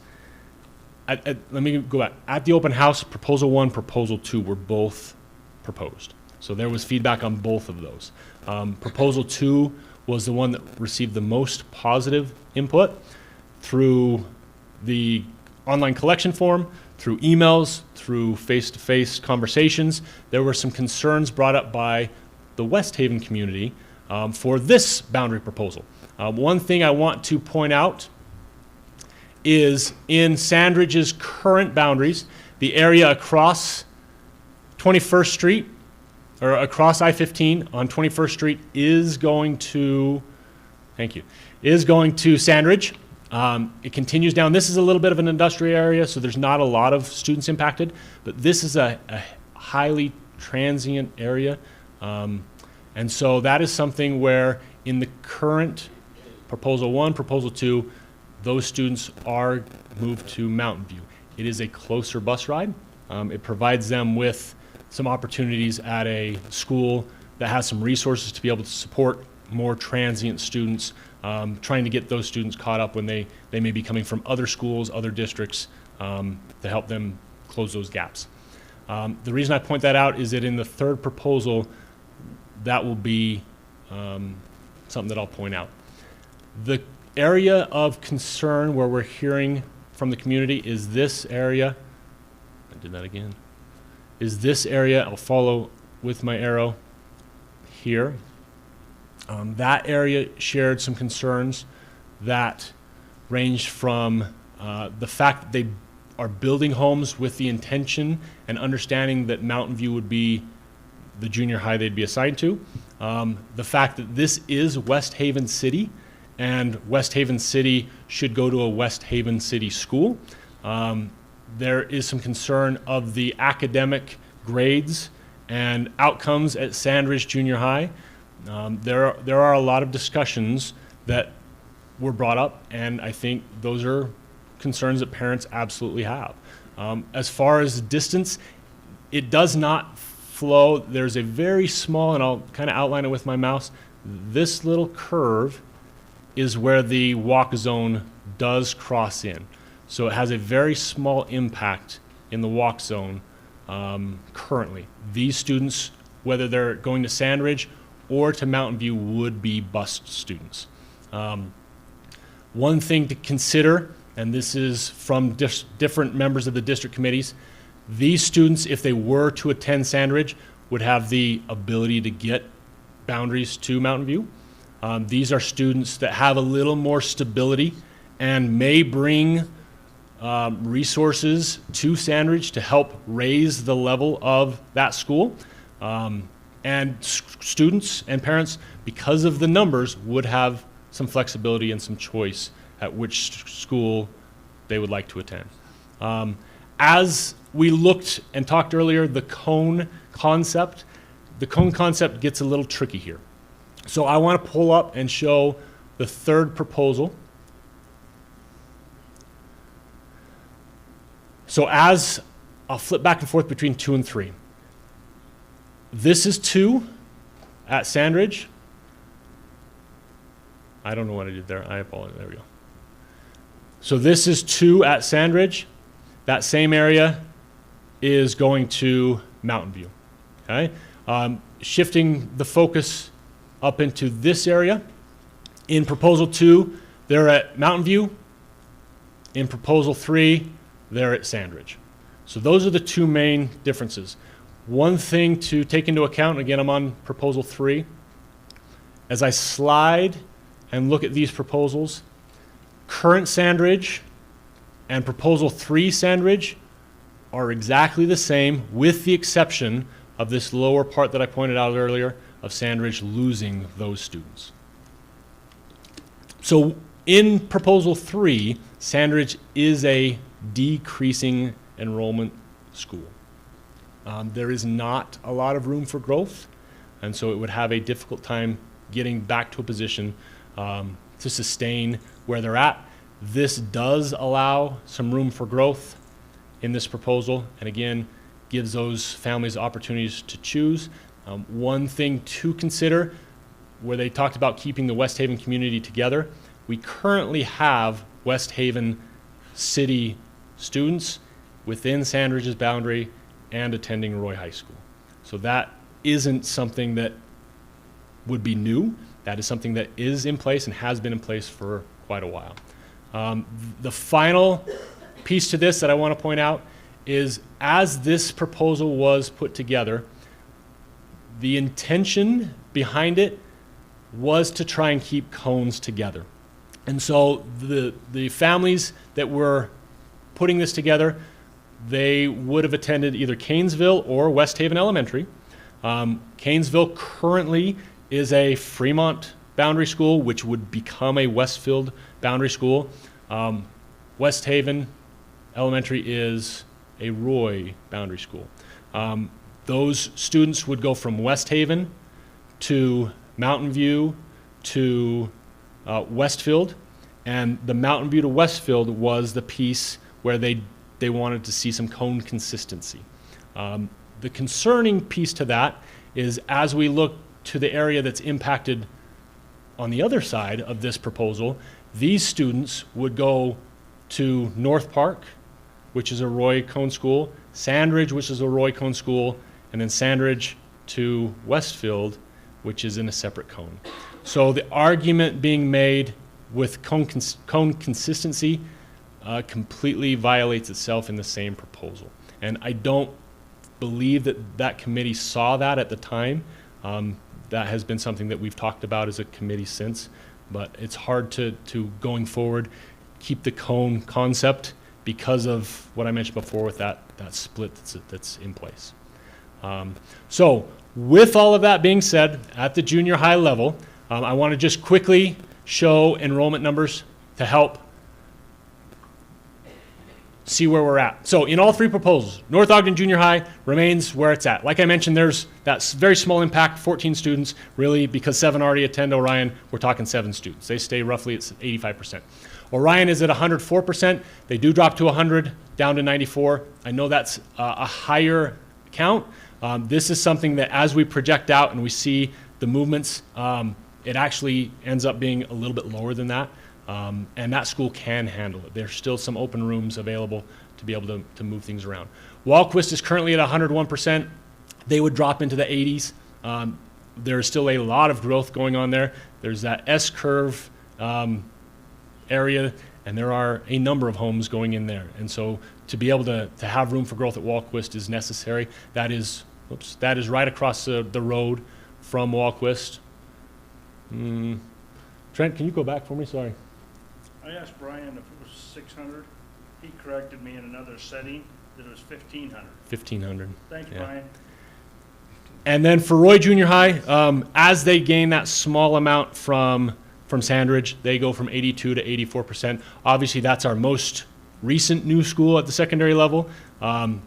let me go back. At the open house, Proposal 1, Proposal 2 were both proposed. So there was feedback on both of those. Proposal 2 was the one that received the most positive input through the online collection form, through emails, through face-to-face conversations. There were some concerns brought up by the West Haven community for this boundary proposal. One thing I want to point out is in Sandridge's current boundaries, the area across 21st Street, or across I-15 on 21st Street is going to, thank you, is going to Sandridge. It continues down. This is a little bit of an industrial area, so there's not a lot of students impacted, but this is a highly transient area. And so that is something where in the current Proposal 1, Proposal 2, those students are moved to Mountain View. It is a closer bus ride. It provides them with some opportunities at a school that has some resources to be able to support more transient students, trying to get those students caught up when they may be coming from other schools, other districts, to help them close those gaps. The reason I point that out is that in the third proposal, that will be something that I'll point out. The area of concern where we're hearing from the community is this area. I did that again. Is this area, I'll follow with my arrow here. That area shared some concerns that ranged from the fact that they are building homes with the intention and understanding that Mountain View would be the junior high they'd be assigned to. The fact that this is West Haven City, and West Haven City should go to a West Haven City school. There is some concern of the academic grades and outcomes at Sandridge Junior High. There are a lot of discussions that were brought up, and I think those are concerns that parents absolutely have. As far as distance, it does not flow. There's a very small, and I'll kind of outline it with my mouse, this little curve is where the walk zone does cross in. So it has a very small impact in the walk zone currently. These students, whether they're going to Sandridge or to Mountain View, would be bused students. One thing to consider, and this is from different members of the district committees, these students, if they were to attend Sandridge, would have the ability to get boundaries to Mountain View. These are students that have a little more stability and may bring resources to Sandridge to help raise the level of that school. And students and parents, because of the numbers, would have some flexibility and some choice at which school they would like to attend. As we looked and talked earlier, the cone concept gets a little tricky here. So I want to pull up and show the third proposal. So as I'll flip back and forth between 2 and 3. This is 2 at Sandridge. I don't know what I did there. I apologize. There we go. So this is 2 at Sandridge. That same area is going to Mountain View. Okay? shifting the focus up into this area. In Proposal 2, they're at Mountain View. In Proposal 3, they're at Sandridge. So those are the two main differences. One thing to take into account, again, I'm on Proposal 3. As I slide and look at these proposals, current Sandridge and Proposal 3 Sandridge are exactly the same, with the exception of this lower part that I pointed out earlier of Sandridge losing those students. So in Proposal 3, Sandridge is a decreasing enrollment school. There is not a lot of room for growth, and so it would have a difficult time getting back to a position to sustain where they're at. This does allow some room for growth in this proposal, and again, gives those families opportunities to choose. One thing to consider, where they talked about keeping the West Haven community together, we currently have West Haven city students within Sandridge's boundary and attending Roy High School. So that isn't something that would be new. That is something that is in place and has been in place for quite a while. The final piece to this that I want to point out is, as this proposal was put together, the intention behind it was to try and keep cones together. And so the families that were putting this together, they would have attended either Canesville or West Haven Elementary. Canesville currently is a Fremont boundary school, which would become a Westfield boundary school. West Haven Elementary is a Roy boundary school. Those students would go from West Haven to Mountain View to Westfield, and the Mountain View to Westfield was the piece where they wanted to see some cone consistency. The concerning piece to that is, as we look to the area that's impacted on the other side of this proposal, these students would go to North Park, which is a Roy Cone school, Sandridge, which is a Roy Cone school, and then Sandridge to Westfield, which is in a separate cone. So the argument being made with cone consistency completely violates itself in the same proposal. And I don't believe that committee saw that at the time. That has been something that we've talked about as a committee since, but it's hard to going forward, keep the cone concept because of what I mentioned before with that split that's in place. So with all of that being said, at the junior high level, I want to just quickly show enrollment numbers to help see where we're at. So in all three proposals, North Ogden Junior High remains where it's at. Like I mentioned, there's that very small impact, 14 students, really, because 7 already attend Orion, we're talking 7 students. They stay roughly at 85%. Orion is at 104%. They do drop to 100, down to 94. I know that's a higher count. This is something that as we project out and we see the movements, it actually ends up being a little bit lower than that. And that school can handle it. There's still some open rooms available to be able to move things around. Walquist is currently at 101%. They would drop into the 80s. There's still a lot of growth going on there. There's that S-curve area, and there are a number of homes going in there. And so to be able to have room for growth at Walquist is necessary. That is right across the road from Walquist. Trent, can you go back for me? Sorry. I asked Brian if it was 600. He corrected me in another setting that it was 1,500. 1,500. Thanks, Yeah. Brian. And then for Roy Junior High, as they gain that small amount from Sandridge, they go from 82 to 84%. Obviously, that's our most recent new school at the secondary level.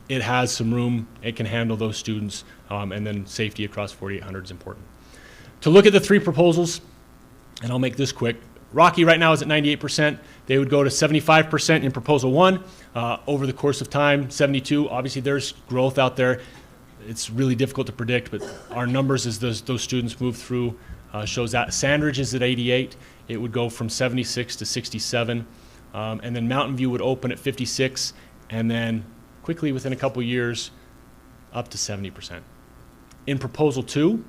It has some room. It can handle those students. And then safety across 4,800 is important. To look at the three proposals, and I'll make this quick. Rocky right now is at 98%. They would go to 75% in Proposal 1. Over the course of time, 72. Obviously, there's growth out there. It's really difficult to predict, but our numbers as those students move through shows that. Sandridge is at 88. It would go from 76 to 67. And then Mountain View would open at 56, and then quickly within a couple years, up to 70%. In Proposal 2,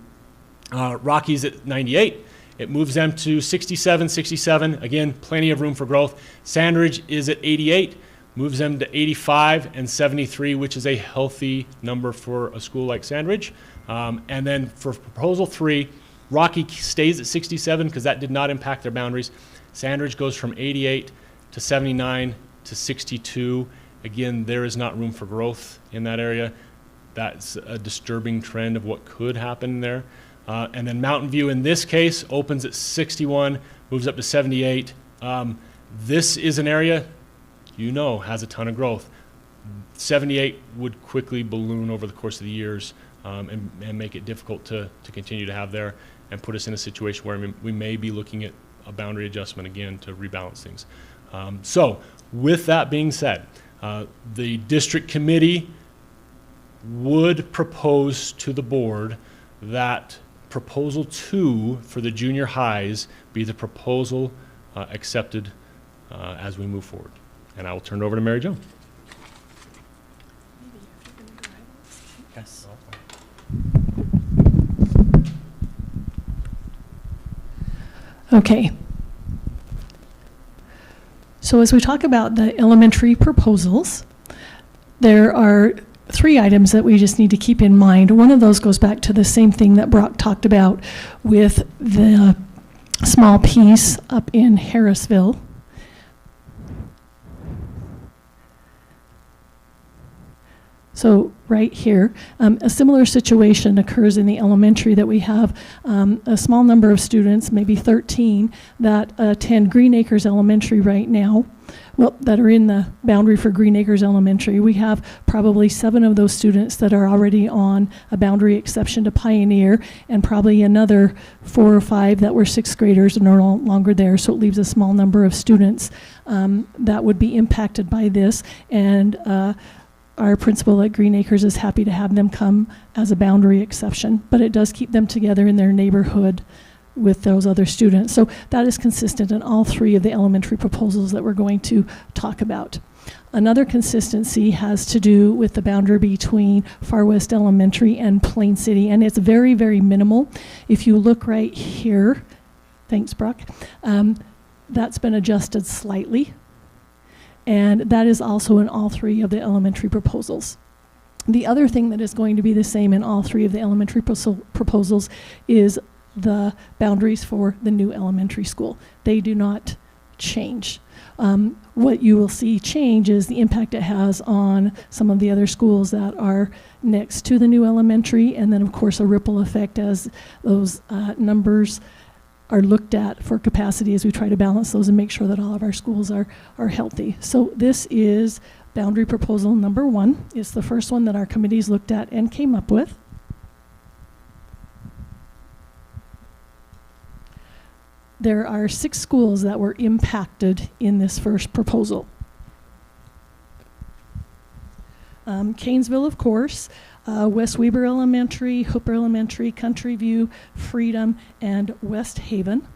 Rocky's at 98. It moves them to 67, 67. Again, plenty of room for growth. Sandridge is at 88, moves them to 85 and 73, which is a healthy number for a school like Sandridge. And then for Proposal 3, Rocky stays at 67 because that did not impact their boundaries. Sandridge goes from 88 to 79 to 62. Again, there is not room for growth in that area. That's a disturbing trend of what could happen there. And then Mountain View in this case opens at 61, moves up to 78. This is an area, has a ton of growth. 78 would quickly balloon over the course of the years and make it difficult to continue to have there and put us in a situation where we may be looking at a boundary adjustment again to rebalance things. So with that being said, the district committee would propose to the board that Proposal 2 for the junior highs be the proposal accepted as we move forward. And I will turn it over to Mary Jo. Yes. Okay. So as we talk about the elementary proposals, there are 3 items that we just need to keep in mind. One of those goes back to the same thing that Brock talked about with the small piece up in Harrisville. So right here, a similar situation occurs in the elementary that we have a small number of students, maybe 13, that attend Green Acres Elementary right now, that are in the boundary for Green Acres Elementary. We have probably 7 of those students that are already on a boundary exception to Pioneer, and probably another 4 or 5 that were 6th graders and are no longer there, so it leaves a small number of students that would be impacted by this. And our principal at Green Acres is happy to have them come as a boundary exception, but it does keep them together in their neighborhood with those other students. So that is consistent in all 3 of the elementary proposals that we're going to talk about. Another consistency has to do with the boundary between Far West Elementary and Plain City, and it's very, very minimal. If you look right here, thanks Brock, that's been adjusted slightly. And that is also in all 3 of the elementary proposals. The other thing that is going to be the same in all 3 of the elementary proposals is the boundaries for the new elementary school. They do not change. What you will see change is the impact it has on some of the other schools that are next to the new elementary, and then of course a ripple effect as those numbers are looked at for capacity as we try to balance those and make sure that all of our schools are healthy. So this is boundary proposal number 1. It's the first one that our committees looked at and came up with. There are 6 schools that were impacted in this first proposal. Canesville, of course, West Weber Elementary, Hooper Elementary, Country View, Freedom, and West Haven.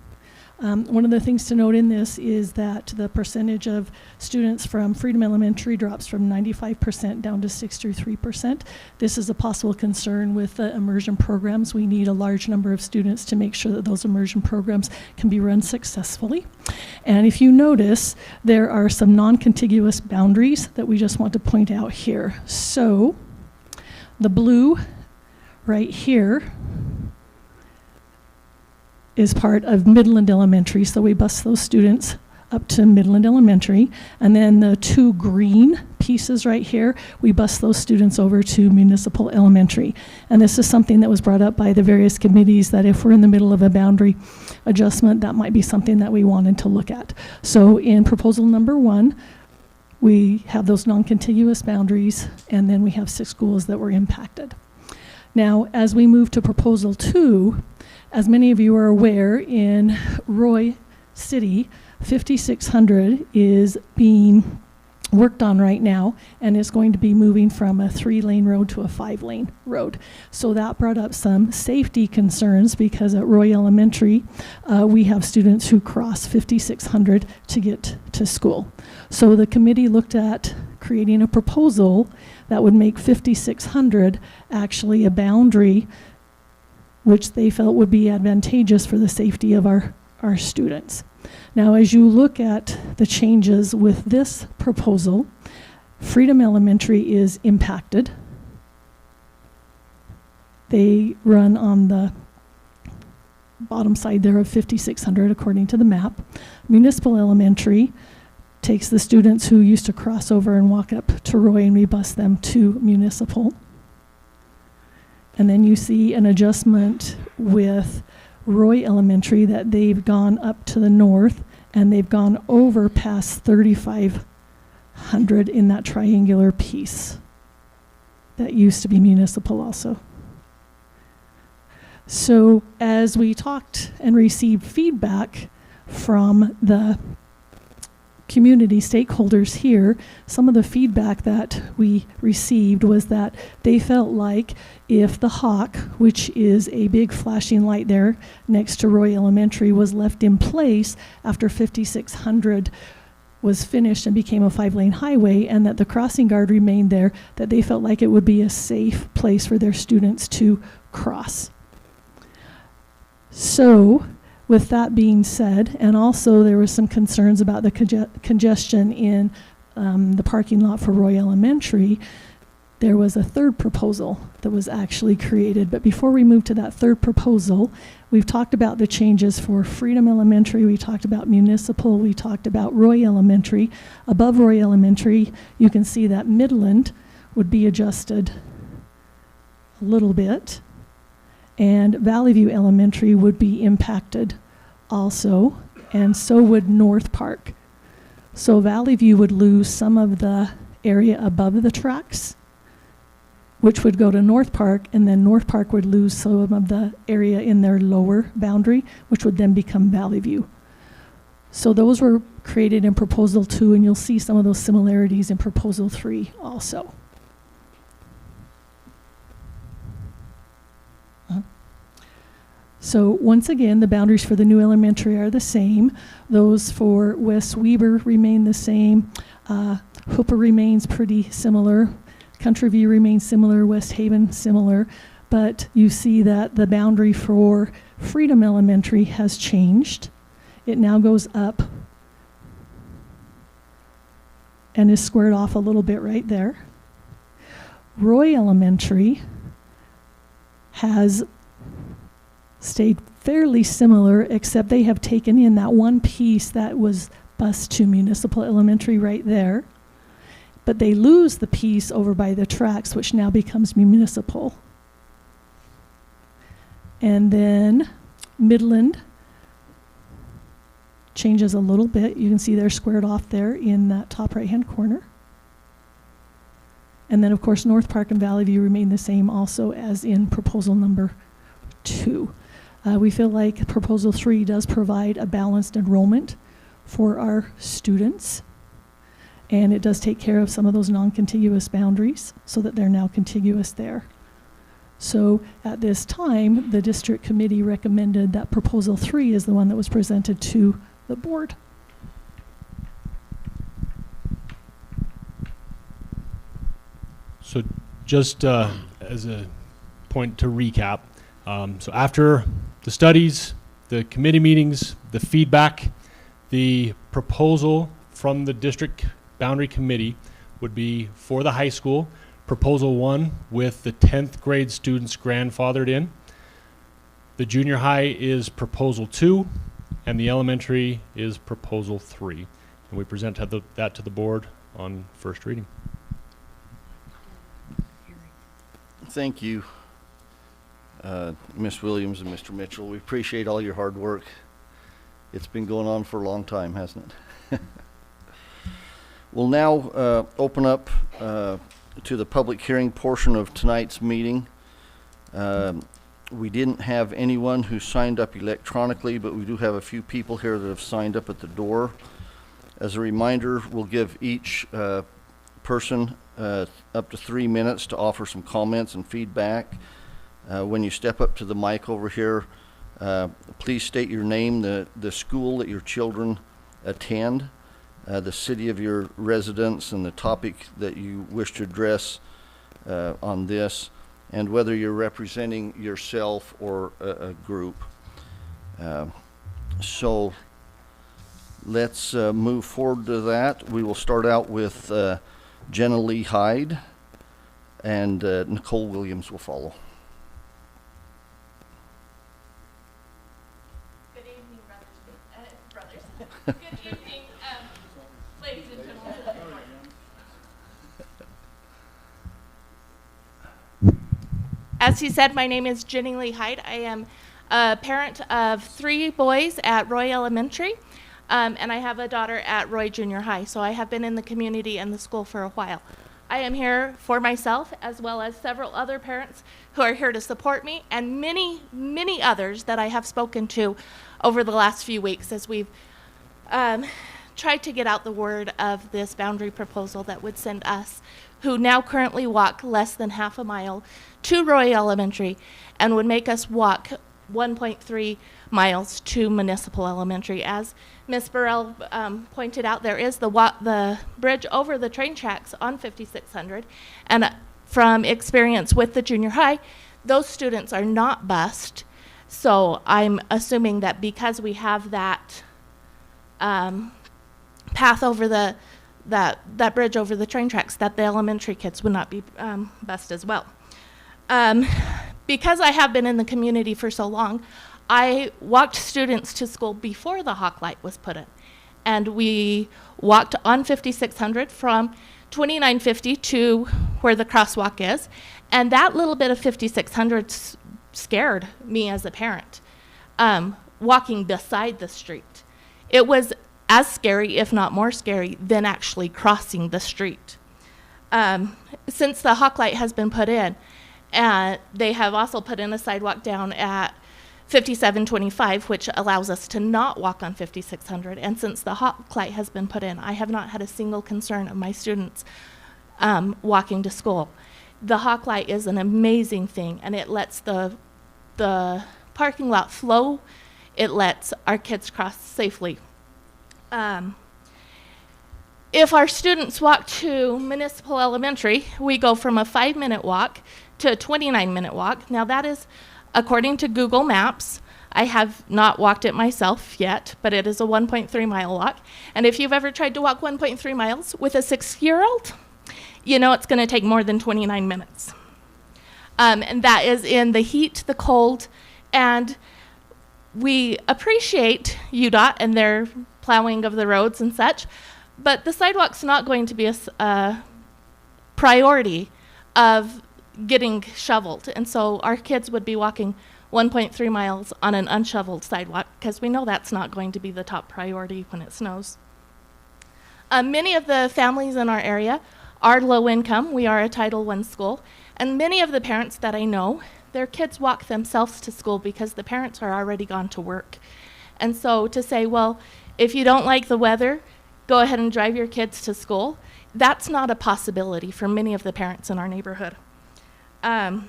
One of the things to note in this is that the percentage of students from Freedom Elementary drops from 95% down to 63%. This is a possible concern with the immersion programs. We need a large number of students to make sure that those immersion programs can be run successfully. And if you notice, there are some non-contiguous boundaries that we just want to point out here. So the blue right here is part of Midland Elementary, so we bus those students up to Midland Elementary. And then the 2 green pieces right here, we bus those students over to Municipal Elementary. And this is something that was brought up by the various committees, that if we're in the middle of a boundary adjustment, that might be something that we wanted to look at. So in proposal number 1, we have those non-contiguous boundaries, and then we have 6 schools that were impacted. Now, as we move to proposal 2, as many of you are aware, in Roy City, 5600 is being worked on right now, and is going to be moving from a 3-lane road to a 5-lane road. So that brought up some safety concerns, because at Roy Elementary, we have students who cross 5600 to get to school. So the committee looked at creating a proposal that would make 5600 actually a boundary which they felt would be advantageous for the safety of our students. Now, as you look at the changes with this proposal, Freedom Elementary is impacted. They run on the bottom side there of 5,600 according to the map. Municipal Elementary takes the students who used to cross over and walk up to Roy, and we bus them to Municipal. And then you see an adjustment with Roy Elementary that they've gone up to the north and they've gone over past 3,500 in that triangular piece that used to be Municipal also. So as we talked and received feedback from the community stakeholders here, some of the feedback that we received was that they felt like if the Hawk, which is a big flashing light there next to Roy Elementary, was left in place after 5,600 was finished and became a 5-lane highway, and that the crossing guard remained there, that they felt like it would be a safe place for their students to cross. So, with that being said, and also there was some concerns about the congestion in the parking lot for Roy Elementary, there was a third proposal that was actually created. But before we move to that third proposal, we've talked about the changes for Freedom Elementary, we talked about Municipal, we talked about Roy Elementary. Above Roy Elementary, you can see that Midland would be adjusted a little bit, and Valley View Elementary would be impacted also, and so would North Park. So Valley View would lose some of the area above the tracks, which would go to North Park, and then North Park would lose some of the area in their lower boundary, which would then become Valley View. So those were created in Proposal 2, and you'll see some of those similarities in Proposal 3 also. So once again, the boundaries for the new elementary are the same. Those for West Weber remain the same. Hooper remains pretty similar. Country View remains similar. West Haven similar. But you see that the boundary for Freedom Elementary has changed. It now goes up and is squared off a little bit right there. Roy Elementary has stayed fairly similar, except they have taken in that one piece that was bused to Municipal Elementary right there. But they lose the piece over by the tracks, which now becomes Municipal. And then Midland changes a little bit. You can see they're squared off there in that top right-hand corner. And then, of course, North Park and Valley View remain the same also as in Proposal number 2. We feel like Proposal 3 does provide a balanced enrollment for our students, and it does take care of some of those non-contiguous boundaries so that they're now contiguous there. So at this time, the district committee recommended that Proposal 3 is the one that was presented to the board. So just as a point to recap, so after the studies, the committee meetings, the feedback, the proposal from the district boundary committee would be for the high school, Proposal 1 with the 10th grade students grandfathered in. The junior high is Proposal 2, and the elementary is Proposal 3. And we present that to the board on first reading. Thank you, Ms. Williams and Mr. Mitchell. We appreciate all your hard work. It's been going on for a long time, hasn't it? We'll now open up to the public hearing portion of tonight's meeting. We didn't have anyone who signed up electronically, but we do have a few people here that have signed up at the door. As a reminder, we'll give each person up to 3 minutes to offer some comments and feedback. When you step up to the mic over here, please state your name, the school that your children attend, the city of your residence, and the topic that you wish to address on this. and whether you're representing yourself or a group. So let's move forward to that. We will start out with Jenna Lee Hyde, and Nicole Williams will follow. Good evening, brothers. Good evening, ladies and gentlemen. As he said, my name is Jenny Lee Hyde. I am a parent of 3 boys at Roy Elementary, and I have a daughter at Roy Junior High. So I have been in the community and the school for a while. I am here for myself, as well as several other parents who are here to support me, and many, many others that I have spoken to over the last few weeks as we've tried to get out the word of this boundary proposal that would send us, who now currently walk less than half a mile, to Roy Elementary, and would make us walk 1.3 miles to Municipal Elementary. As Ms. Burrell pointed out, there is the bridge over the train tracks on 5600, and from experience with the junior high, those students are not bused. So I'm assuming that because we have that path over that bridge over the train tracks, that the elementary kids would not be bused as well. Because I have been in the community for so long, I walked students to school before the Hawk Light was put in. And we walked on 5600 from 2950 to where the crosswalk is. And that little bit of 5600 scared me as a parent, walking beside the street. It was as scary, if not more scary, than actually crossing the street. Since the Hawk Light has been put in, they have also put in a sidewalk down at 5725, which allows us to not walk on 5600. And since the Hawk Light has been put in, I have not had a single concern of my students walking to school. The Hawk Light is an amazing thing, and it lets the parking lot flow. It lets our kids cross safely. If our students walk to Municipal Elementary, we go from a 5-minute walk to a 29-minute walk. Now that is according to Google Maps. I have not walked it myself yet, but it is a 1.3 mile walk. And if you've ever tried to walk 1.3 miles with a 6-year-old, you know it's going to take more than 29 minutes. And that is in the heat, the cold, and we appreciate UDOT and their plowing of the roads and such, but the sidewalk's not going to be a priority of getting shoveled. And so our kids would be walking 1.3 miles on an unshoveled sidewalk, because we know that's not going to be the top priority when it snows. Many of the families in our area are low income. We are a Title I school, and many of the parents that I know, their kids walk themselves to school because the parents are already gone to work. And so to say, well, if you don't like the weather, go ahead and drive your kids to school, that's not a possibility for many of the parents in our neighborhood. I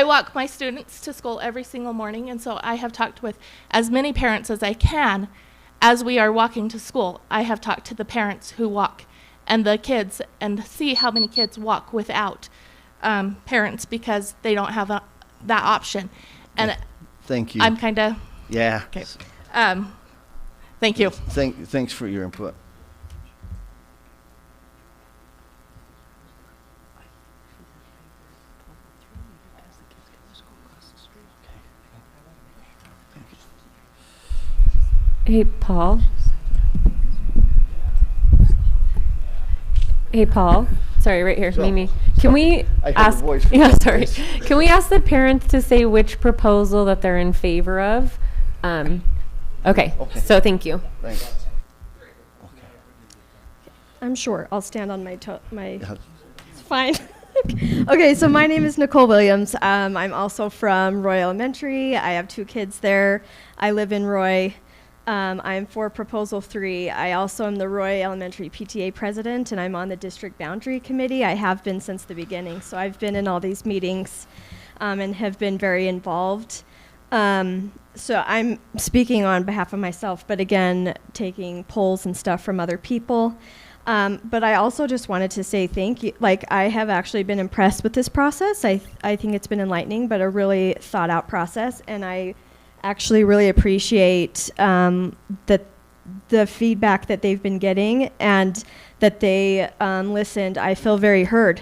walk my students to school every single morning, and so I have talked with as many parents as I can as we are walking to school. I have talked to the parents who walk and the kids and see how many kids walk without parents, because they don't have that option. And Thank you. I'm kind of, Yeah. okay. Thank you. Thanks for your input. Hey, Paul. Hey, Paul. Sorry, right here, So- Mimi. Can we I heard a ask? voice from Yeah, that sorry. place. Can we ask the parents to say which proposal that they're in favor of? Okay. Okay. So thank you. Thanks. I'm short. I'll stand on my Yeah. It's fine. Okay, so my name is Nicole Williams. I'm also from Roy Elementary. I have 2 kids there. I live in Roy. I'm for Proposal 3. I also am the Roy Elementary PTA president, and I'm on the District Boundary Committee. I have been since the beginning, so I've been in all these meetings and have been very involved. So I'm speaking on behalf of myself, but again, taking polls and stuff from other people. But I also just wanted to say thank you. Like, I have actually been impressed with this process. I think it's been enlightening, but a really thought out process. And I actually really appreciate the feedback that they've been getting and that they listened. I feel very heard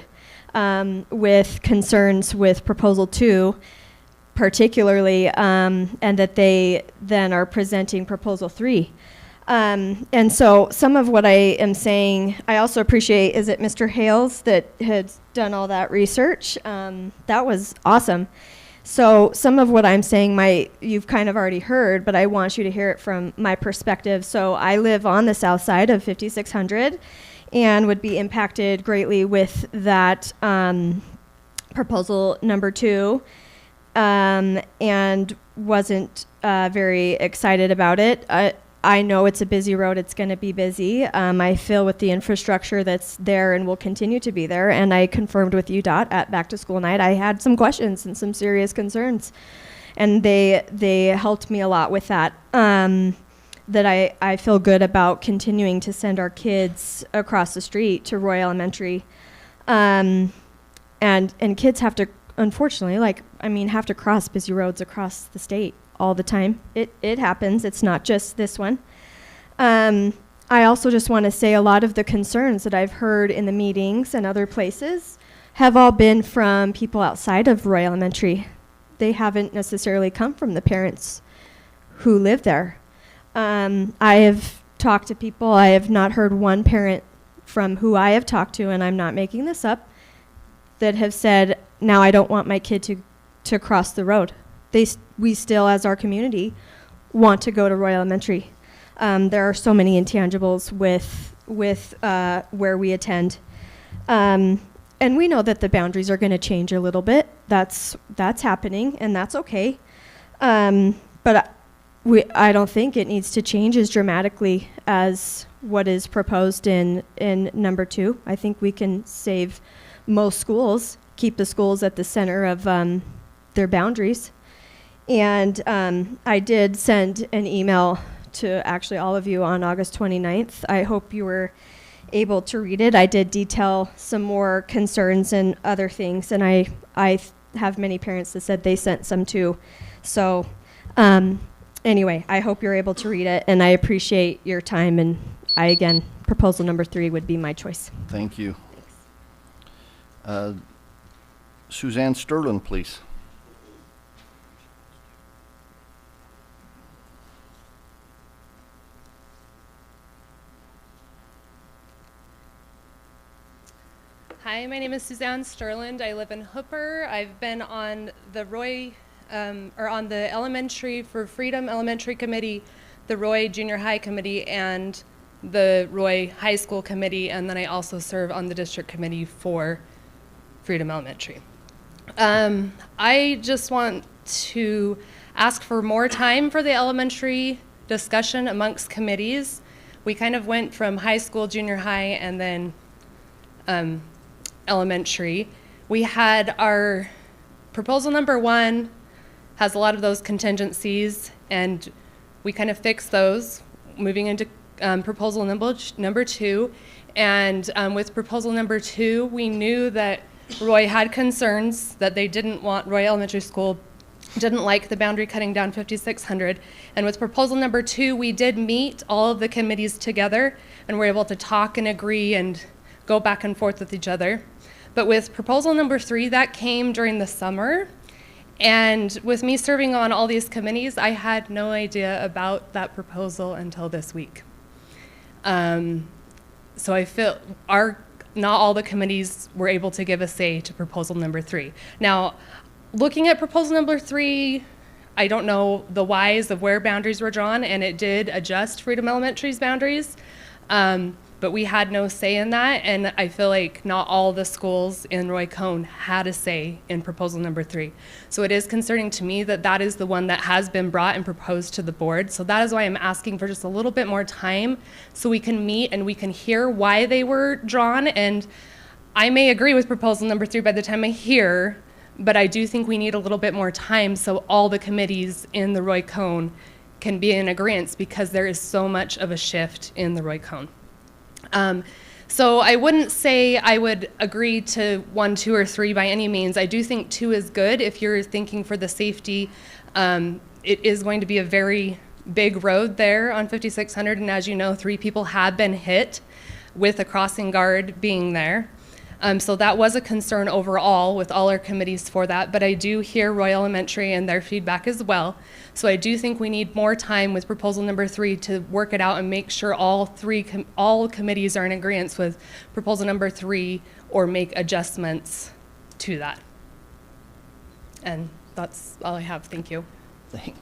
with concerns with Proposal 2, particularly, and that they then are presenting Proposal 3. And so some of what I am saying, I also appreciate, is it Mr. Hales that had done all that research? That was awesome. So some of what I'm saying you've kind of already heard, but I want you to hear it from my perspective. So I live on the south side of 5600 and would be impacted greatly with that proposal number 2, and wasn't very excited about it. I know it's a busy road. It's going to be busy. I feel with the infrastructure that's there and will continue to be there. And I confirmed with UDOT at back to school night, I had some questions and some serious concerns. And they helped me a lot with that. That I feel good about continuing to send our kids across the street to Roy Elementary. And kids have to, unfortunately, have to cross busy roads across the state all the time. It happens. It's not just this one. I also just want to say a lot of the concerns that I've heard in the meetings and other places have all been from people outside of Roy Elementary. They haven't necessarily come from the parents who live there. I have talked to people. I have not heard one parent from who I have talked to, and I'm not making this up, that have said, now I don't want my kid to cross the road. We still, as our community, want to go to Roy Elementary. There are so many intangibles with where we attend. And we know that the boundaries are going to change a little bit. That's happening, and that's okay. But I don't think it needs to change as dramatically as what is proposed in number 2. I think we can save most schools, keep the schools at the center of their boundaries. And I did send an email to actually all of you on August 29th. I hope you were able to read it. I did detail some more concerns and other things, and I have many parents that said they sent some too. So anyway, I hope you're able to read it, and I appreciate your time. And again, proposal number 3 would be my choice. Thank you. Suzanne Sterling, please. Hi, my name is Suzanne Sterland. I live in Hooper. I've been on the on the elementary for Freedom Elementary Committee, the Roy Junior High Committee, and the Roy High School Committee, and then I also serve on the district committee for Freedom Elementary. I just want to ask for more time for the elementary discussion amongst committees. We kind of went from high school, junior high, and then elementary. We had our proposal number 1 has a lot of those contingencies, and we kind of fixed those, moving into proposal number 2. And with proposal number 2, we knew that Roy had concerns that they didn't want Roy Elementary School, didn't like the boundary cutting down 5600. And with proposal number 2, we did meet all of the committees together, and were able to talk and agree and go back and forth with each other. But with proposal number 3, that came during the summer. And with me serving on all these committees, I had no idea about that proposal until this week. So I feel not all the committees were able to give a say to proposal number 3. Now, looking at proposal number 3, I don't know the whys of where boundaries were drawn, and it did adjust Freedom Elementary's boundaries. But we had no say in that, and I feel like not all the schools in Roy Cone had a say in proposal number 3. So it is concerning to me that that is the one that has been brought and proposed to the board. So that is why I'm asking for just a little bit more time so we can meet and we can hear why they were drawn. And I may agree with proposal number 3 by the time I hear, but I do think we need a little bit more time so all the committees in the Roy Cone can be in agreement, because there is so much of a shift in the Roy Cone. So I wouldn't say I would agree to 1, 2, or 3 by any means. I do think 2 is good if you're thinking for the safety. It is going to be a very big road there on 5600, and as you know, 3 people have been hit with a crossing guard being there. So that was a concern overall with all our committees for that, but I do hear Roy Elementary and their feedback as well. So I do think we need more time with proposal number 3 to work it out and make sure all committees are in agreement with proposal number 3 or make adjustments to that. And that's all I have. Thank you. Thanks.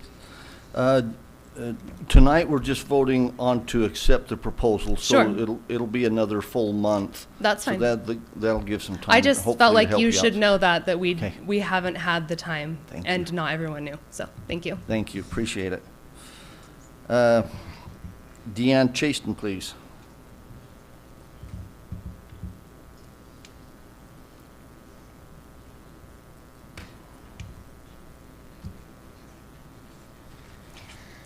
Tonight, we're just voting on to accept the proposal, so Sure. it'll be another full month. That's fine. So that'll give some time. I just hopefully, felt to like help you out. should know that Okay. we haven't had the time, Thank and you. not everyone knew. So thank you. Thank you, appreciate it. Deanne Chaston, please.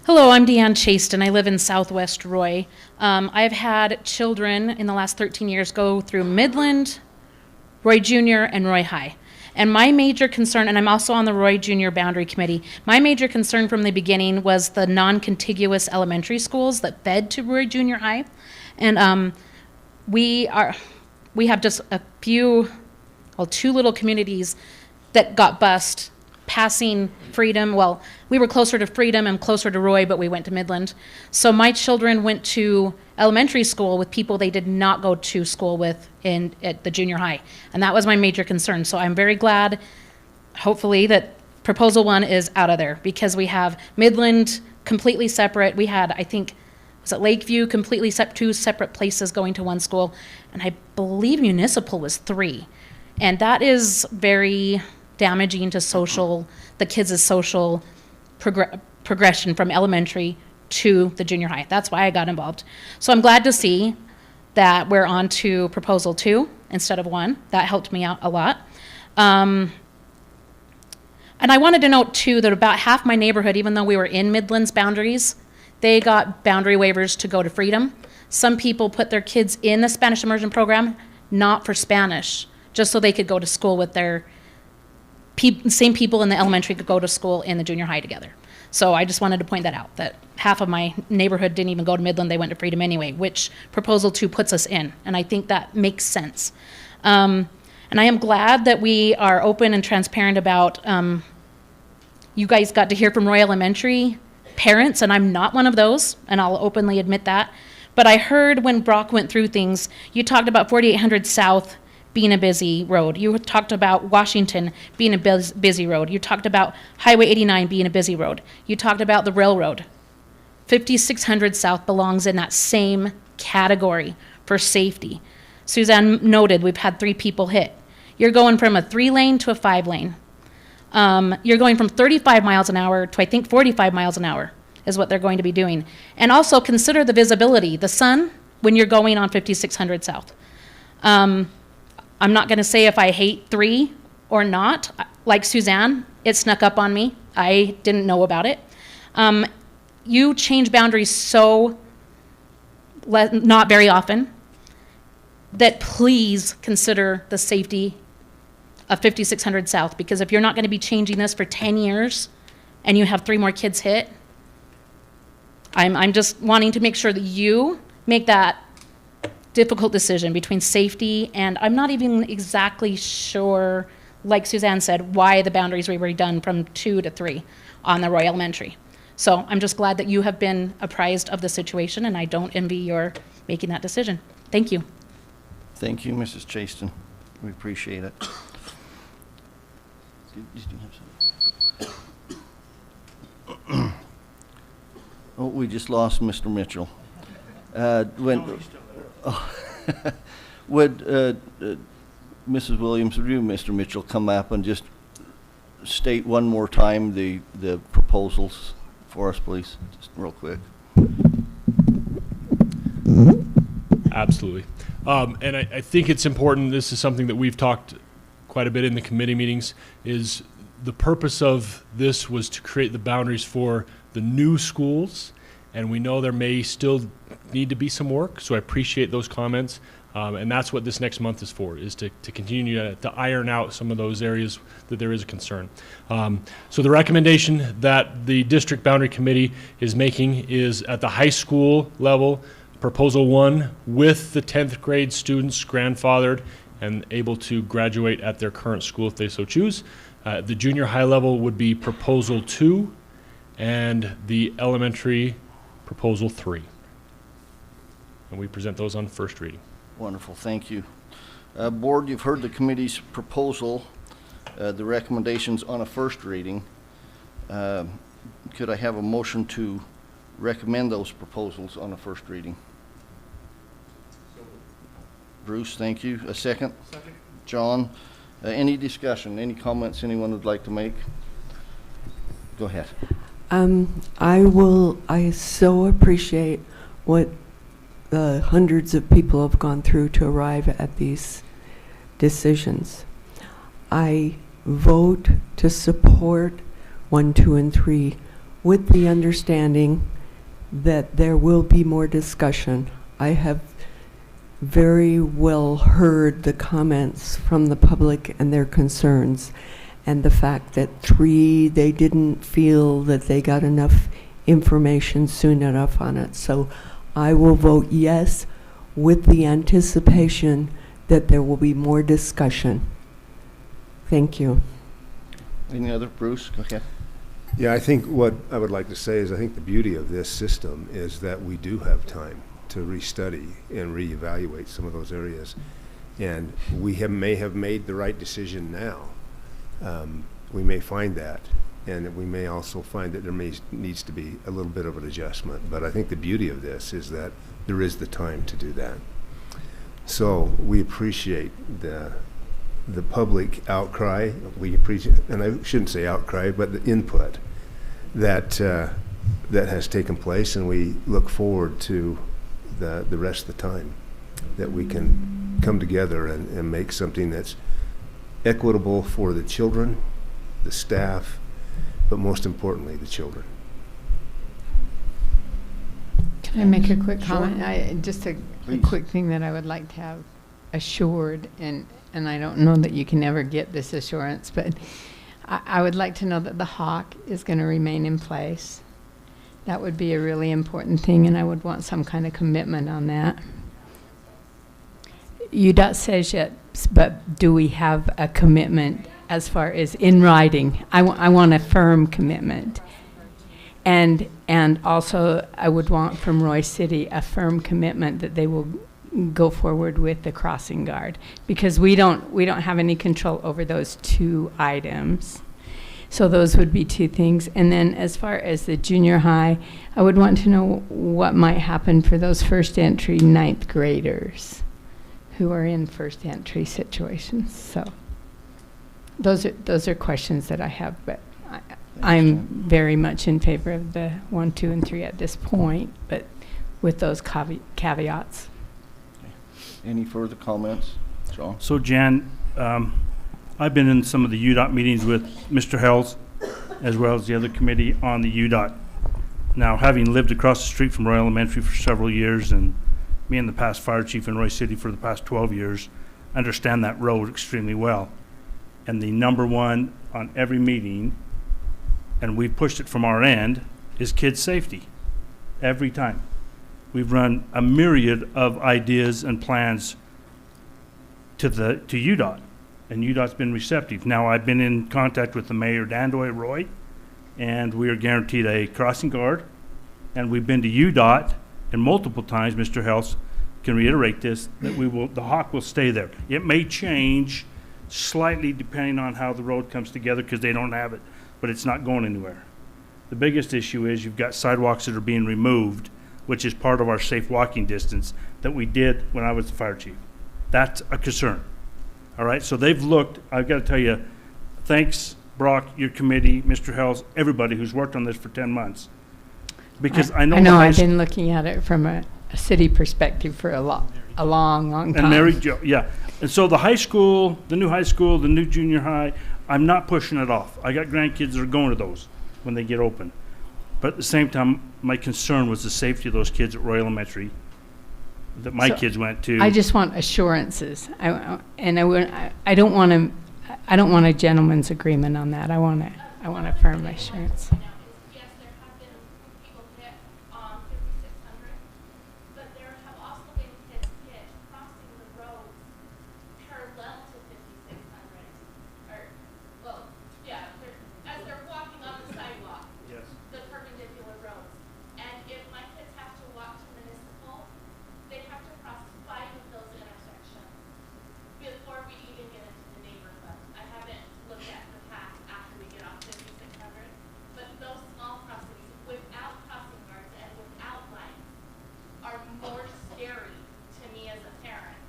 Hello, I'm Deanne Chaston. I live in Southwest Roy. I've had children in the last 13 years go through Midland, Roy Junior, and Roy High. And my major concern, and I'm also on the Roy Junior Boundary Committee, my major concern from the beginning was the non-contiguous elementary schools that fed to Roy Junior High. And we have just a few, well, 2 little communities that got bused passing Freedom. Well, we were closer to Freedom and closer to Roy, but we went to Midland. So my children went to elementary school with people they did not go to school with at the junior high. And that was my major concern. So I'm very glad, hopefully, that proposal 1 is out of there, because we have Midland completely separate. We had, I think, was it Lakeview, completely 2 separate places going to one school. And I believe Municipal was 3. And that is very damaging to the kids' social progression from elementary to the junior high. That's why I got involved. So I'm glad to see that we're on to proposal 2 instead of 1. That helped me out a lot. And I wanted to note too that about half my neighborhood, even though we were in Midland's boundaries, they got boundary waivers to go to Freedom. Some people put their kids in the Spanish immersion program, not for Spanish, just so they could go to school with their same people in the elementary could go to school in the junior high together. So I just wanted to point that out, that half of my neighborhood didn't even go to Midland, they went to Freedom anyway, which proposal 2 puts us in, and I think that makes sense. And I am glad that we are open and transparent about, you guys got to hear from Roy Elementary parents, and I'm not one of those, and I'll openly admit that. But I heard when Brock went through things, you talked about 4800 South being a busy road. You talked about Washington being a busy road. You talked about Highway 89 being a busy road. You talked about the railroad. 5600 South belongs in that same category for safety. Suzanne noted we've had 3 people hit. You're going from a 3-lane to a 5-lane. You're going from 35 miles an hour to, I think, 45 miles an hour is what they're going to be doing. And also consider the visibility, the sun, when you're going on 5600 South. I'm not going to say if I hate 3 or not. Like Suzanne, it snuck up on me. I didn't know about it. You change boundaries so not very often that please consider the safety of 5600 South, because if you're not going to be changing this for 10 years and you have 3 more kids hit, I'm just wanting to make sure that you make that difficult decision between safety, and I'm not even exactly sure, like Suzanne said, why the boundaries were redone from 2 to 3 on the Roy Elementary. So I'm just glad that you have been apprised of the situation, and I don't envy your making that decision. Thank you. Thank you, Mrs. Chaston. We appreciate it. Did you have something? Oh, we just lost Mr. Mitchell. Would Mrs. Williams, would you, Mr. Mitchell, come up and just state one more time the proposals for us, please, just real quick? Absolutely. And I think it's important, this is something that we've talked quite a bit in the committee meetings, is the purpose of this was to create the boundaries for the new schools, and we know there may still need to be some work, so I appreciate those comments. And that's what this next month is for, is to continue to iron out some of those areas that there is a concern. So the recommendation that the district boundary committee is making is at the high school level, proposal 1, with the 10th grade students grandfathered and able to graduate at their current school if they so choose. The junior high level would be proposal 2, and the elementary proposal 3. And we present those on first reading. Wonderful, thank you. Board, you've heard the committee's proposal, the recommendations on a first reading. Could I have a motion to recommend those proposals on a first reading? Bruce, thank you. A second? Second. John, any discussion, any comments anyone would like to make? Go ahead. I so appreciate what the hundreds of people have gone through to arrive at these decisions. I vote to support 1, 2, and 3 with the understanding that there will be more discussion. I have very well heard the comments from the public and their concerns, and the fact that 3, they didn't feel that they got enough information soon enough on it. So I will vote yes with the anticipation that there will be more discussion. Thank you. Any other? Bruce, go ahead. Yeah, I think what I would like to say is I think the beauty of this system is that we do have time to restudy and reevaluate some of those areas. And we may have made the right decision now. We may find that, and we may also find that there needs to be a little bit of an adjustment. But I think the beauty of this is that there is the time to do that. So we appreciate the public outcry. We appreciate, and I shouldn't say outcry, but the input that has taken place, and we look forward to the rest of the time that we can come together and make something that's equitable for the children, the staff, but most importantly, the children. Can I make a quick Sure. comment? Just a Please. quick thing that I would like to have assured, and I don't know that you can ever get this assurance, but I would like to know that the hawk is going to remain in place. That would be a really important thing, and I would want some kind of commitment on that. UDOT says yes, but do we have a commitment as far as in writing? I want a firm commitment. And also, I would want from Roy City a firm commitment that they will go forward with the crossing guard, because we don't have any control over those 2 items. So those would be 2 things. And then as far as the junior high, I would want to know what might happen for those first entry 9th graders who are in first entry situations. So those are questions that I have, but I'm very much in favor of the 1, 2, and 3 at this point, but with those caveats. Any further comments? John? So Jan, I've been in some of the UDOT meetings with Mr. Hells, as well as the other committee on the UDOT. Now, having lived across the street from Roy Elementary for several years, and being the past fire chief in Roy City for the past 12 years, I understand that road extremely well. And the number 1 on every meeting, and we've pushed it from our end, is kids' safety. Every time. We've run a myriad of ideas and plans to UDOT, and UDOT's been receptive. Now, I've been in contact with the mayor, Dandoy Roy, and we are guaranteed a crossing guard. And we've been to UDOT, and multiple times, Mr. Helps can reiterate this, that the hawk will stay there. It may change slightly depending on how the road comes together, because they don't have it, but it's not going anywhere. The biggest issue is you've got sidewalks that are being removed, which is part of our safe walking distance that we did when I was the fire chief. That's a concern. All right, so they've looked. I've got to tell you, thanks, Brock, your committee, Mr. Hells, everybody who's worked on this for 10 months. Because I know I've been looking at it from a city perspective for a long time. And Mary Jo, yeah. And so the high school, the new high school, the new junior high, I'm not pushing it off. I got grandkids that are going to those when they get open. But at the same time, my concern was the safety of those kids at Roy Elementary that my So, kids went to. I just want assurances. I don't want a gentleman's agreement on that. I want a firm assurance. Yes, there have been people hit on 5600, but there have also been kids hit crossing the roads parallel to 5600. Or, well, yeah, as they're walking on the sidewalk, Yes. the perpendicular roads. And if my kids have to walk to Municipal, they have to cross 5 of those intersections before we even get into the neighborhood. I haven't looked at the path after we get off 5600, but those small crossings without crossing guards and without lights are more scary to me as a parent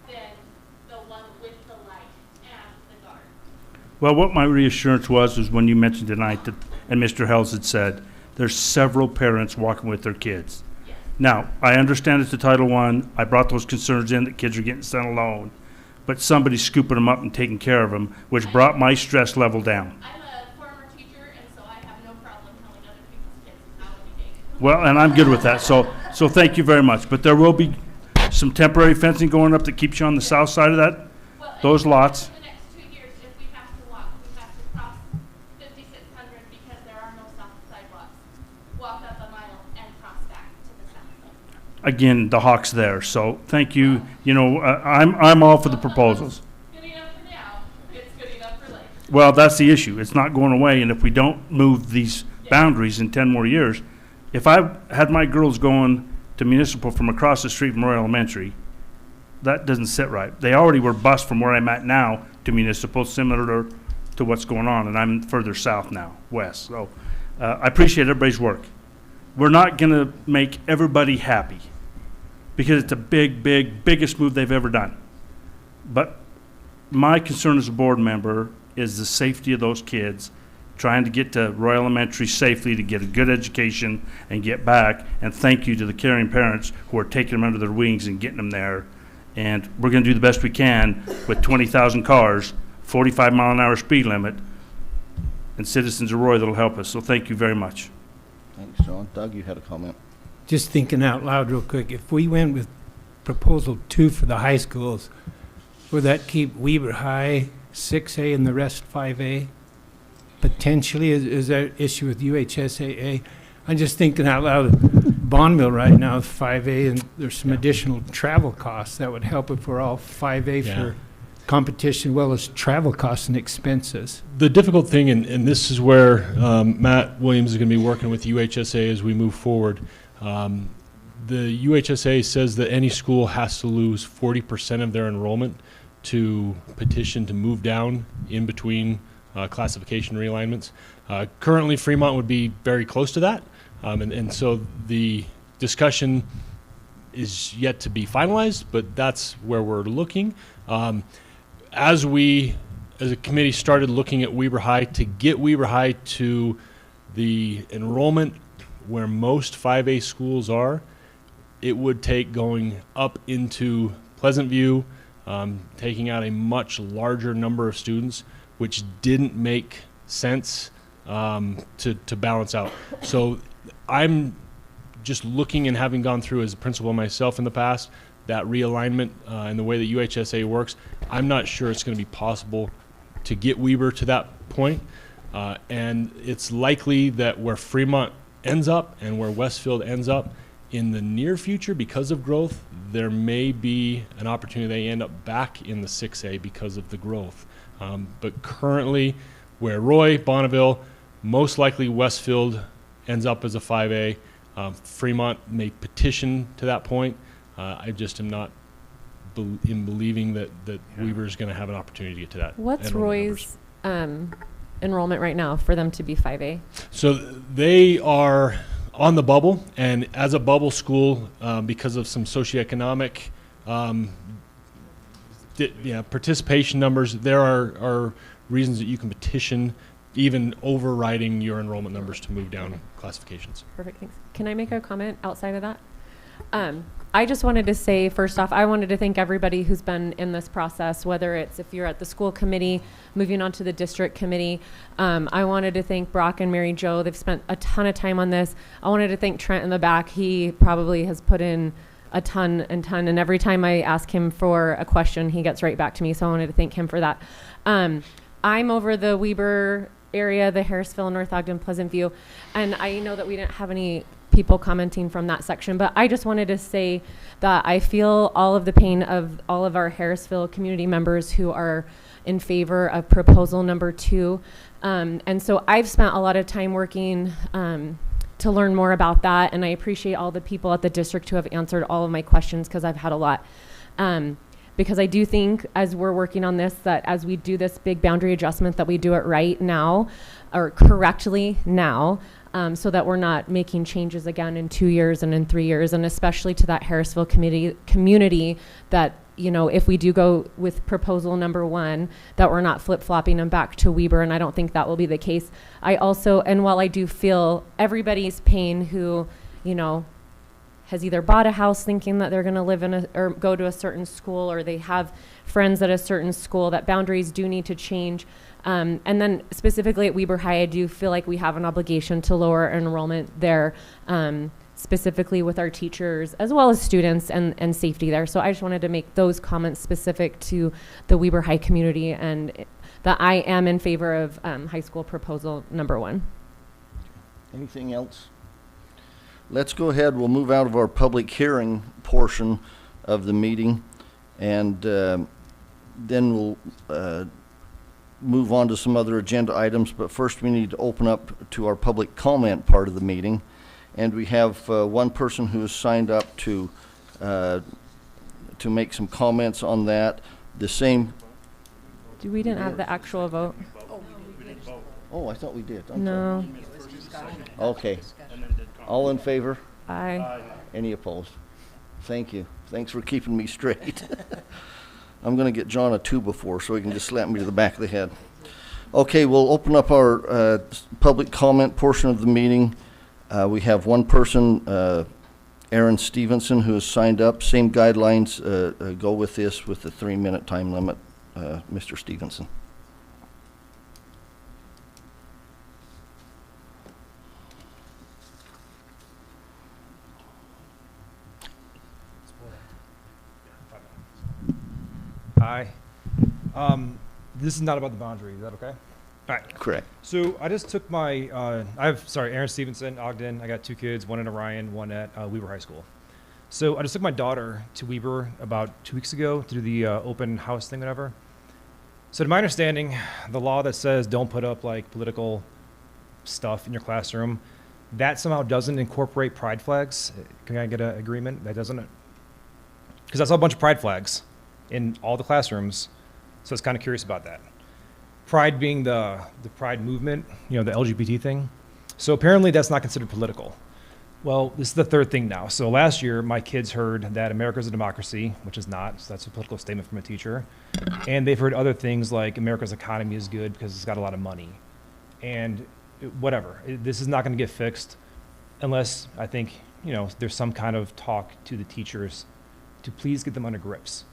than the one with the light and the guard. Well, what my reassurance was when you mentioned tonight that, and Mr. Hells had said, there's several parents walking with their kids. Now, I understand it's a Title I. I brought those concerns in that kids are getting sent alone, but somebody's scooping them up and taking care of them, which brought my stress level down. I'm a former teacher, and so I have no problem telling other people's kids how to behave. Well, and I'm good with that, so thank you very much. But there will be some temporary fencing going up that keeps you on the south side of that, those lots. In the next 2 years, if we have to walk, we have to cross 5600 because there are no soft sidewalks. Walk up a mile and cross back to the south. Again, the hawk's there, so thank you. You know, I'm all for the proposals. Good enough for now, it's good enough for later. Well, that's the issue. It's not going away, and if we don't move these boundaries in 10 more years, if I had my girls going to Municipal from across the street from Roy Elementary, that doesn't sit right. They already were bused from where I'm at now to Municipal, similar to what's going on, and I'm further south now, west. So I appreciate everybody's work. We're not going to make everybody happy because it's a biggest move they've ever done. But my concern as a board member is the safety of those kids trying to get to Roy Elementary safely to get a good education and get back. And thank you to the caring parents who are taking them under their wings and getting them there. And we're going to do the best we can with 20,000 cars, 45-mile-an-hour speed limit, and citizens of Roy that'll help us. So thank you very much. Thanks, John. Doug, you had a comment. Just thinking out loud real quick, if we went with proposal 2 for the high schools, would that keep Weber High 6A and the rest 5A? Potentially, is there an issue with UHSAA? I'm just thinking out loud, Bonneville right now is 5A, and there's some additional travel costs that would help if we're all 5A for competition, as well as travel costs and expenses. The difficult thing, and this is where Matt Williams is going to be working with UHSA as we move forward. The UHSA says that any school has to lose 40% of their enrollment to petition to move down in between classification realignments. Currently, Fremont would be very close to that, and so the discussion is yet to be finalized, but that's where we're looking. As we, as a committee, started looking at Weber High, to get Weber High to the enrollment where most 5A schools are, it would take going up into Pleasant View, taking out a much larger number of students, which didn't make sense to balance out. So I'm just looking, and having gone through as a principal myself in the past, that realignment and the way that UHSA works, I'm not sure it's going to be possible to get Weber to that point. And it's likely that where Fremont ends up and where Westfield ends up in the near future, because of growth, there may be an opportunity they end up back in the 6A because of the growth. But currently, where Roy, Bonneville, most likely Westfield ends up as a 5A. Fremont may petition to that point. I just am not in believing that Weber is going to have an opportunity to get to that. What's enrollment Roy's enrollment right now for them to be 5A? So they are on the bubble, and as a bubble school, because of some socioeconomic participation numbers, there are reasons that you can petition, even overriding your enrollment numbers, to move down classifications. Perfect, thanks. Can I make a comment outside of that? I just wanted to say, first off, I wanted to thank everybody who's been in this process, whether it's if you're at the school committee, moving on to the district committee. I wanted to thank Brock and Mary Jo. They've spent a ton of time on this. I wanted to thank Trent in the back. He probably has put in a ton, and every time I ask him for a question, he gets right back to me. So I wanted to thank him for that. I'm over the Weber area, the Harrisville, North Ogden, Pleasant View, and I know that we didn't have any people commenting from that section, but I just wanted to say that I feel all of the pain of all of our Harrisville community members who are in favor of proposal number 2. And so I've spent a lot of time working to learn more about that, and I appreciate all the people at the district who have answered all of my questions, because I've had a lot. Because I do think, as we're working on this, that as we do this big boundary adjustment, that we do it right now, or correctly now, so that we're not making changes again in 2 years and in 3 years, and especially to that Harrisville community that, you know, if we do go with proposal number 1, that we're not flip-flopping them back to Weber, and I don't think that will be the case. I also, and while I do feel everybody's pain who, you know, has either bought a house thinking that they're going to live in or go to a certain school, or they have friends at a certain school, that boundaries do need to change. And then specifically at Weber High, I do feel like we have an obligation to lower enrollment there, specifically with our teachers as well as students, and safety there. So I just wanted to make those comments specific to the Weber High community, and that I am in favor of high school proposal number 1. Anything else? Let's go ahead. We'll move out of our public hearing portion of the meeting, and then we'll move on to some other agenda items. But first, we need to open up to our public comment part of the meeting. And we have one person who has signed up to make some comments on that. The same. We didn't have the actual vote. Oh, I thought we did. No. Okay. All in favor? Aye. Any opposed? Thank you. Thanks for keeping me straight. I'm going to get John a 2-before so he can just slap me to the back of the head. Okay, we'll open up our public comment portion of the meeting. We have one person, Aaron Stevenson, who has signed up. Same guidelines go with this, with the 3-minute time limit. Mr. Stevenson. Hi. This is not about the boundary. Is that okay? All right. Correct. So I just took my, Aaron Stevenson, Ogden. I got 2 kids, one in Orion, one at Weber High School. So I just took my daughter to Weber about 2 weeks ago to do the open house thing, whatever. So to my understanding, the law that says don't put up like political stuff in your classroom, that somehow doesn't incorporate pride flags. Can I get an agreement? That doesn't? Because I saw a bunch of pride flags in all the classrooms, so I was kind of curious about that. Pride being the pride movement, you know, the LGBT thing. So apparently that's not considered political. Well, this is the 3rd thing now. So last year, my kids heard that America's a democracy, which is not, so that's a political statement from a teacher. And they've heard other things like America's economy is good because it's got a lot of money. And whatever, this is not gonna get fixed unless, I think, you know, there's some kind of talk to the teachers to please get them under grips.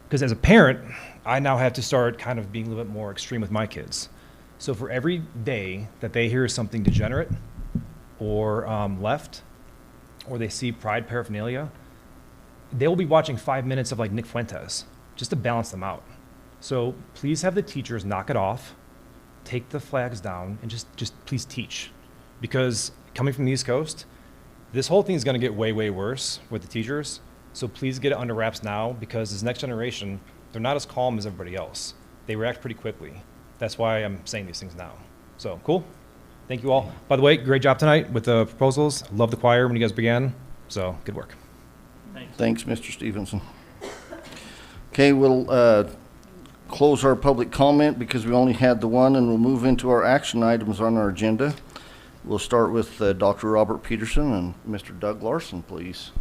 Because as a parent, I now have to start kind of being a little bit more extreme with my kids. So for every day that they hear something degenerate or left, or they see pride paraphernalia, they will be watching 5 minutes of like Nick Fuentes, just to balance them out. So please have the teachers knock it off, take the flags down, and just please teach. Because coming from the East Coast, this whole thing is gonna get way, way worse with the teachers. So please get it under wraps now, because this next generation, they're not as calm as everybody else. They react pretty quickly. That's why I'm saying these things now. So, cool? Thank you all. By the way, great job tonight with the proposals. Love the choir when you guys began. So, good work. Thanks, Mr. Stevenson. Okay, we'll close our public comment because we only had the one, and we'll move into our action items on our agenda. We'll start with Dr. Robert Peterson and Mr. Doug Larson, please.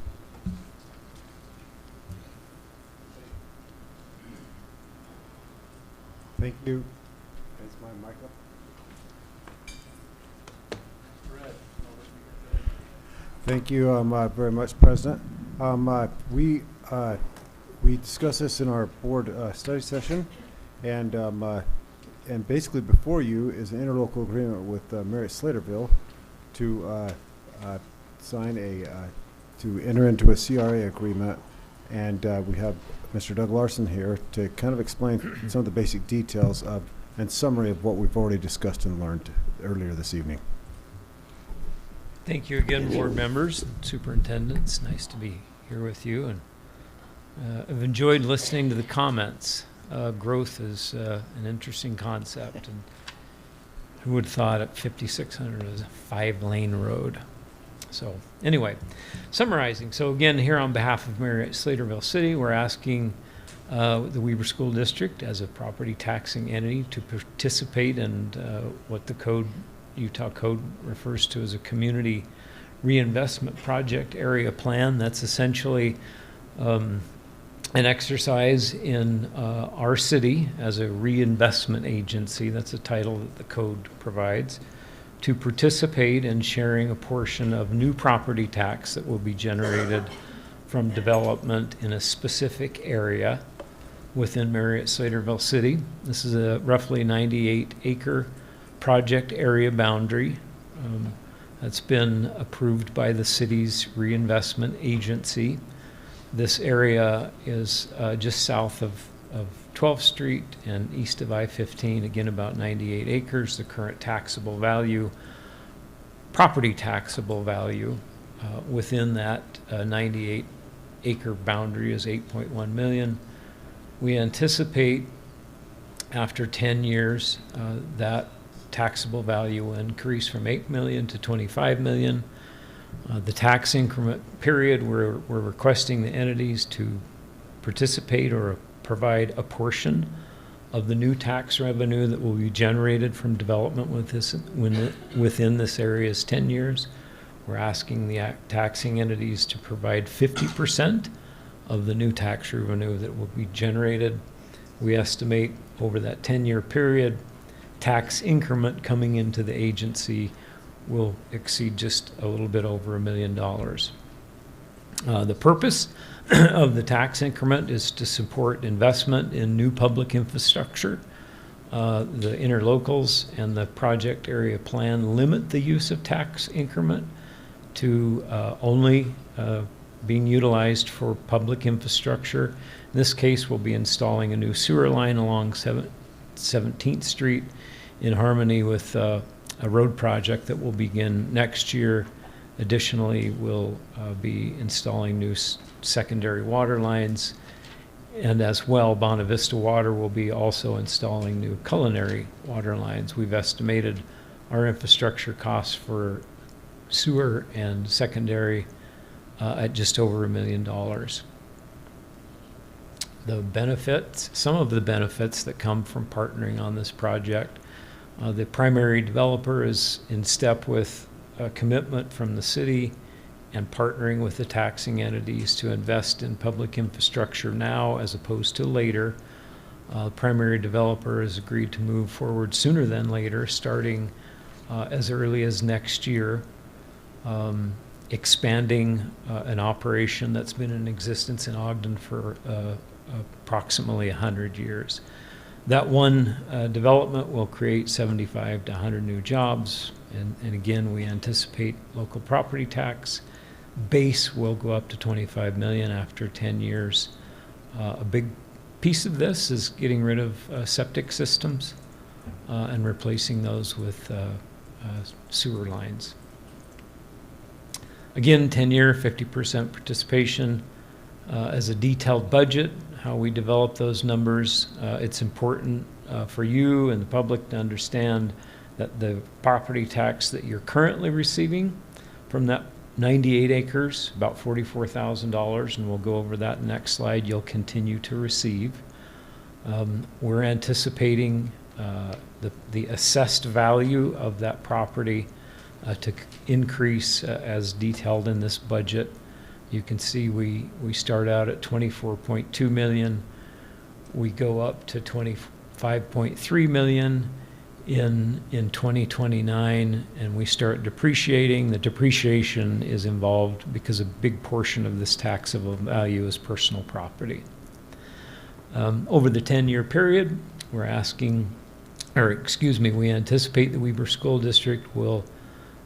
Thank you. Is my mic up? Thank you very much, President. We discussed this in our board study session, and basically before you is an interlocal agreement with Marriott Slaterville to sign a to enter into a CRA agreement. And we have Mr. Doug Larson here to kind of explain some of the basic details of and summary of what we've already discussed and learned earlier this evening. Thank you again, board members, superintendents. Nice to be here with you. And I've enjoyed listening to the comments. Growth is an interesting concept. And who would have thought at 5600 was a 5-lane road? So anyway, summarizing. So again, here on behalf of Marriott Slaterville City, we're asking the Weber School District as a property taxing entity to participate in what the Utah Code refers to as a community reinvestment project area plan. That's essentially an exercise in our city as a reinvestment agency. That's a title that the code provides, to participate in sharing a portion of new property tax that will be generated from development in a specific area within Marriott Slaterville City. This is a roughly 98-acre project area boundary that's been approved by the city's reinvestment agency. This area is just south of 12th Street and east of I-15, again about 98 acres. The current taxable value, property taxable value within that 98-acre boundary is $8.1 million. We anticipate after 10 years that taxable value will increase from $8 million to $25 million. The tax increment period, we're requesting the entities to participate or provide a portion of the new tax revenue that will be generated from development within this area is 10 years. We're asking the taxing entities to provide 50% of the new tax revenue that will be generated. We estimate over that 10-year period, tax increment coming into the agency will exceed just a little bit over $1 million. The purpose of the tax increment is to support investment in new public infrastructure. The interlocals and the project area plan limit the use of tax increment to only being utilized for public infrastructure. In this case, we'll be installing a new sewer line along 17th Street in harmony with a road project that will begin next year. Additionally, we'll be installing new secondary water lines, and as well, Bonavista Water will be also installing new culinary water lines. We've estimated our infrastructure costs for sewer and secondary at just over $1 million. The benefits, some of the benefits that come from partnering on this project, the primary developer is in step with a commitment from the city and partnering with the taxing entities to invest in public infrastructure now as opposed to later. Primary developer has agreed to move forward sooner than later, starting as early as next year, expanding an operation that's been in existence in Ogden for approximately 100 years. That one development will create 75 to 100 new jobs, and again, we anticipate local property tax base will go up to $25 million after 10 years. A big piece of this is getting rid of septic systems and replacing those with sewer lines. Again, 10-year, 50% participation. As a detailed budget, how we develop those numbers, it's important for you and the public to understand that the property tax that you're currently receiving from that 98 acres, about $44,000, and we'll go over that next slide, you'll continue to receive. We're anticipating the assessed value of that property to increase as detailed in this budget. You can see we start out at $24.2 million. We go up to $25.3 million in 2029, and we start depreciating. The depreciation is involved because a big portion of this taxable value is personal property. Over the 10-year period, we anticipate the Weber School District will,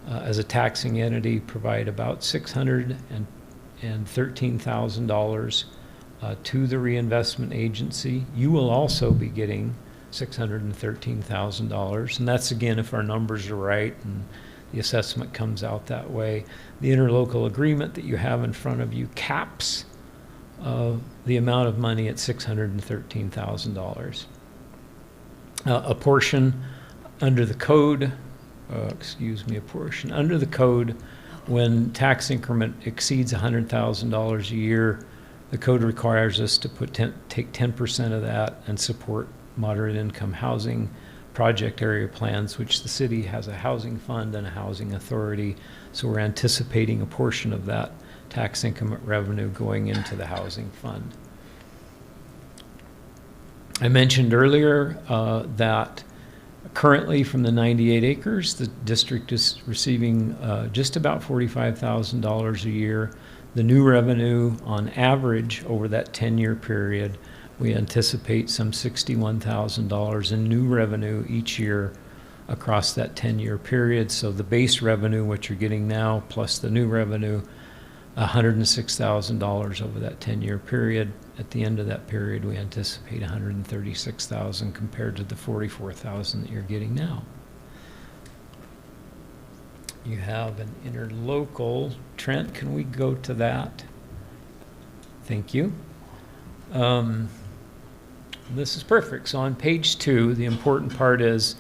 as a taxing entity, provide about $620 $613,000 to the reinvestment agency. You will also be getting $613,000, and that's again if our numbers are right and the assessment comes out that way. The interlocal agreement that you have in front of you caps the amount of money at $613,000. A portion under the code, a portion under the code, when tax increment exceeds $100,000 a year, the code requires us to take 10% of that and support moderate income housing project area plans, which the city has a housing fund and a housing authority. So we're anticipating a portion of that tax increment revenue going into the housing fund. I mentioned earlier that currently from the 98 acres, the district is receiving just about $45,000 a year. The new revenue on average over that 10-year period, we anticipate some $61,000 in new revenue each year across that 10-year period. So the base revenue, what you're getting now, plus the new revenue, $106,000 over that 10-year period. At the end of that period, we anticipate $136,000 compared to the $44,000 that you're getting now. You have an interlocal. Trent, can we go to that? Thank you. This is perfect. So on page 2, the important part is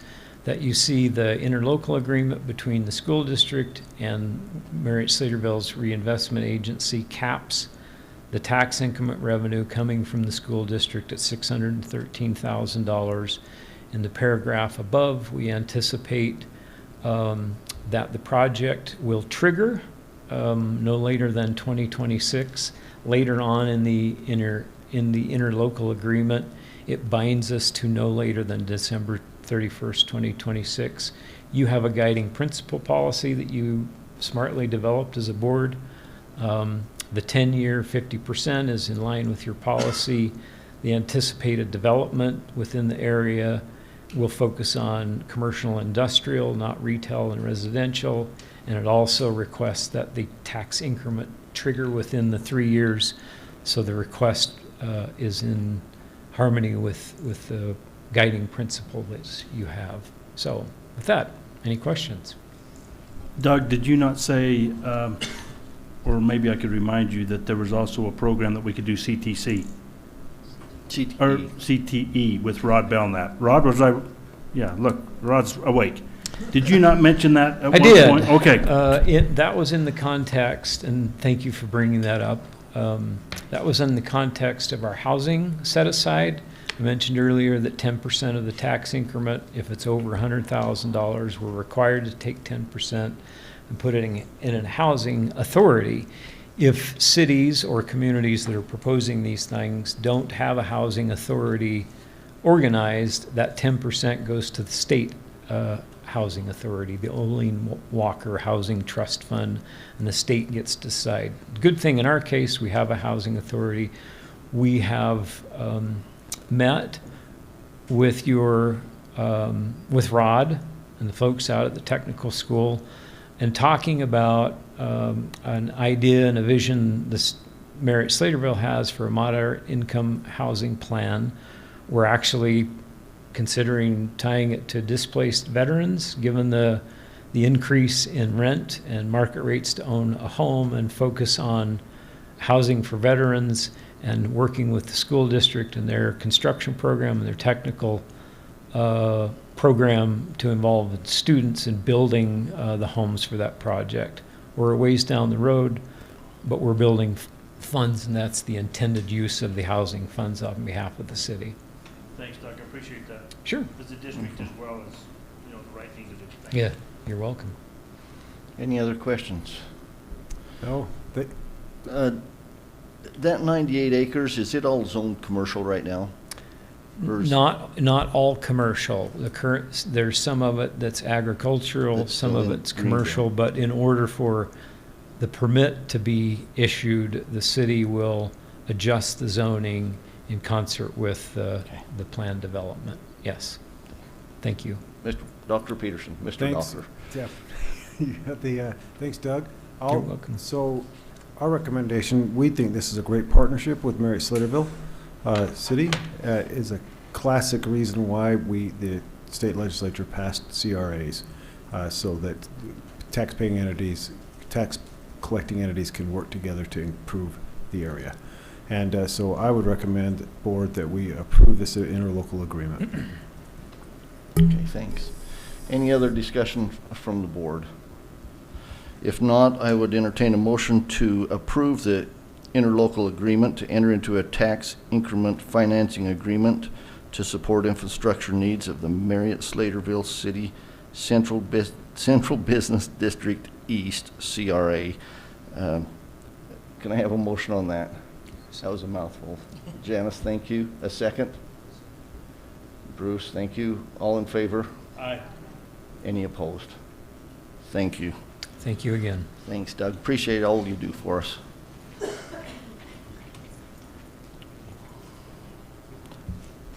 that you see the interlocal agreement between the school district and Marriott Slaterville's reinvestment agency caps the tax increment revenue coming from the school district at $613,000. In the paragraph above, we anticipate that the project will trigger no later than 2026. Later on in the interlocal agreement, it binds us to no later than December 31st, 2026. You have a guiding principle policy that you smartly developed as a board. The 10-year 50% is in line with your policy. The anticipated development within the area will focus on commercial and industrial, not retail and residential. And it also requests that the tax increment trigger within the 3 years. So the request is in harmony with the guiding principle that you have. So with that, any questions? Doug, did you not say, or maybe I could remind you that there was also a program that we could do CTC? CTE. Or CTE with Rod Belknap. Rod, yeah, look, Rod's awake. Did you not mention that at one point? Okay. That was in the context, and thank you for bringing that up. That was in the context of our housing set aside. I mentioned earlier that 10% of the tax increment, if it's over $100,000, we're required to take 10% and put it in a housing authority. If cities or communities that are proposing these things don't have a housing authority organized, that 10% goes to the state housing authority, the Olene Walker Housing Trust Fund, and the state gets to decide. Good thing in our case, we have a housing authority. We have met with with Rod and the folks out at the technical school and talking about an idea and a vision this Marriott Slaterville has for a moderate income housing plan. We're actually considering tying it to displaced veterans, given the increase in rent and market rates to own a home, and focus on housing for veterans and working with the school district and their construction program and their technical program to involve students in building the homes for that project. We're a ways down the road, but we're building funds, and that's the intended use of the housing funds on behalf of the city. Thanks, Doug. I appreciate that. Sure. As a district as well as, the right thing to do. Thanks. Yeah, you're welcome. Any other questions? No. That 98 acres, is it all zoned commercial right now? Or is- Not all commercial. There's some of it that's agricultural, That's some still of in it's green commercial, but in order for the permit to be issued, the city will adjust the zoning in concert with the plan development. Yes. Thank you. Dr. Peterson, Mr. Thanks. Doctor. Yeah. You got the, thanks, Doug. You're welcome. So our recommendation, we think this is a great partnership with Marriott Slaterville City. Is a classic reason why the state legislature passed CRAs, so that tax collecting entities can work together to improve the area. And so I would recommend, board, that we approve this interlocal agreement. Okay, thanks. Any other discussion from the board? If not, I would entertain a motion to approve the interlocal agreement to enter into a tax increment financing agreement to support infrastructure needs of the Marriott Slaterville City Central Business District East, CRA. Can I have a motion on that? That was a mouthful. Janice, thank you. A second? Bruce, thank you. All in favor? Aye. Any opposed? Thank you. Thank you again. Thanks, Doug. Appreciate all you do for us.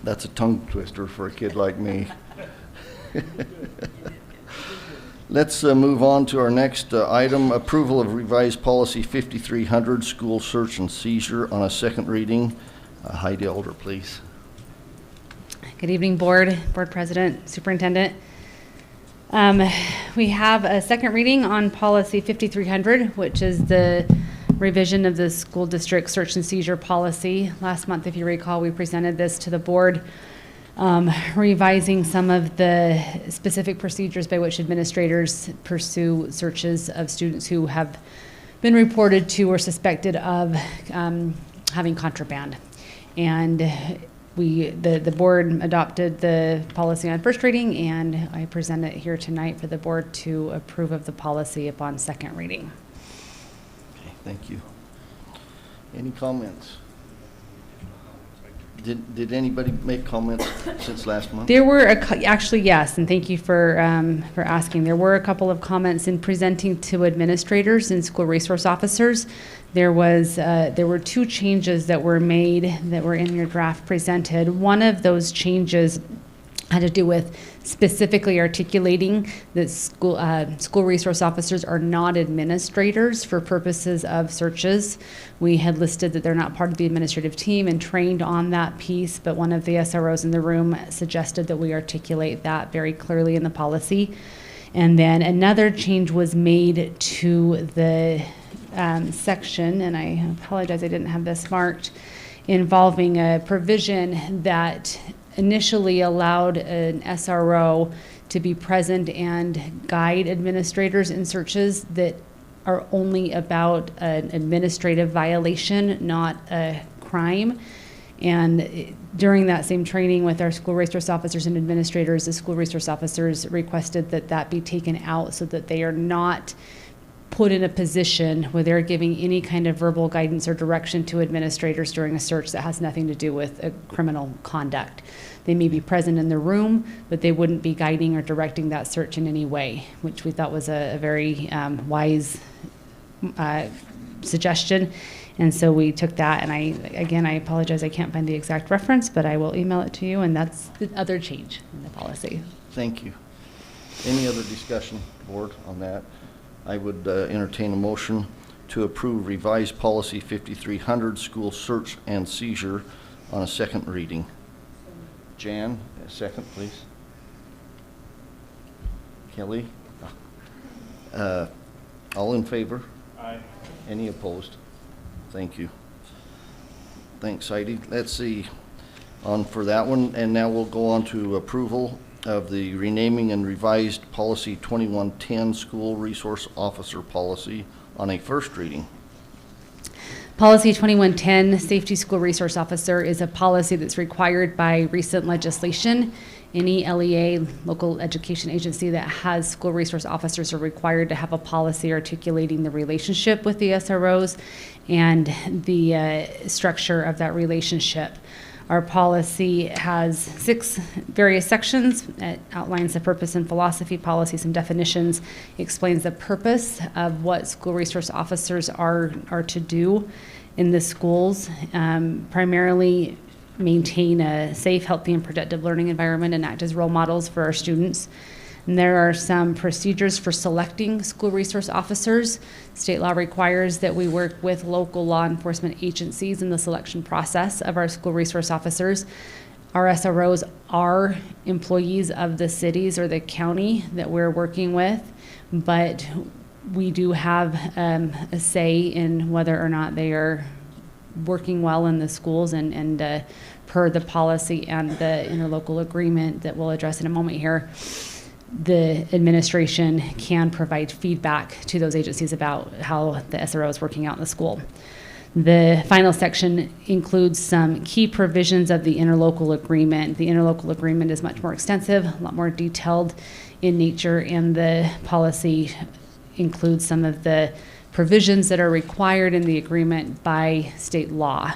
That's a tongue twister for a kid like me. Let's move on to our next item, approval of revised policy 5300, school search and seizure, on a second reading. Heidi Alder, please. Good evening, board president, superintendent. We have a second reading on policy 5300, which is the revision of the school district search and seizure policy. Last month, if you recall, we presented this to the board, revising some of the specific procedures by which administrators pursue searches of students who have been reported to or suspected of having contraband. And the board adopted the policy on first reading, and I present it here tonight for the board to approve of the policy upon second reading. Okay, thank you. Any comments? Did anybody make comments since last month? There were actually, yes, and thank you for asking. There were a couple of comments in presenting to administrators and school resource officers. There were two changes that were made that were in your draft presented. One of those changes had to do with specifically articulating that school resource officers are not administrators for purposes of searches. We had listed that they're not part of the administrative team and trained on that piece, but one of the SROs in the room suggested that we articulate that very clearly in the policy. And then another change was made to the section, and I apologize I didn't have this marked, involving a provision that initially allowed an SRO to be present and guide administrators in searches that are only about an administrative violation, not a crime. And during that same training with our school resource officers and administrators, the school resource officers requested that that be taken out so that they are not put in a position where they're giving any kind of verbal guidance or direction to administrators during a search that has nothing to do with a criminal conduct. They may be present in the room, but they wouldn't be guiding or directing that search in any way, which we thought was a very wise suggestion. And so we took that, and I apologize, I can't find the exact reference, but I will email it to you, and that's the other change in the policy. Thank you. Any other discussion, board, on that? I would entertain a motion to approve revised policy 5300, school search and seizure, on a second reading. Jan, a second, please. Kelly? All in favor? Aye. Any opposed? Thank you. Thanks, Heidi. Let's see on for that one, and now we'll go on to approval of the renaming and revised policy 2110, school resource officer policy, on a first reading. Policy 2110, Safety School Resource Officer, is a policy that's required by recent legislation. Any LEA, local education agency that has school resource officers, are required to have a policy articulating the relationship with the SROs and the structure of that relationship. Our policy has 6 various sections. It outlines the purpose and philosophy, policies and definitions, explains the purpose of what school resource officers are to do in the schools, primarily maintain a safe, healthy, and productive learning environment and act as role models for our students. And there are some procedures for selecting school resource officers. State law requires that we work with local law enforcement agencies in the selection process of our school resource officers. Our SROs are employees of the cities or the county that we're working with, but we do have a say in whether or not they are working well in the schools, and per the policy and the interlocal agreement that we'll address in a moment here, the administration can provide feedback to those agencies about how the SRO is working out in the school. The final section includes some key provisions of the interlocal agreement. The interlocal agreement is much more extensive, a lot more detailed in nature, and the policy includes some of the provisions that are required in the agreement by state law.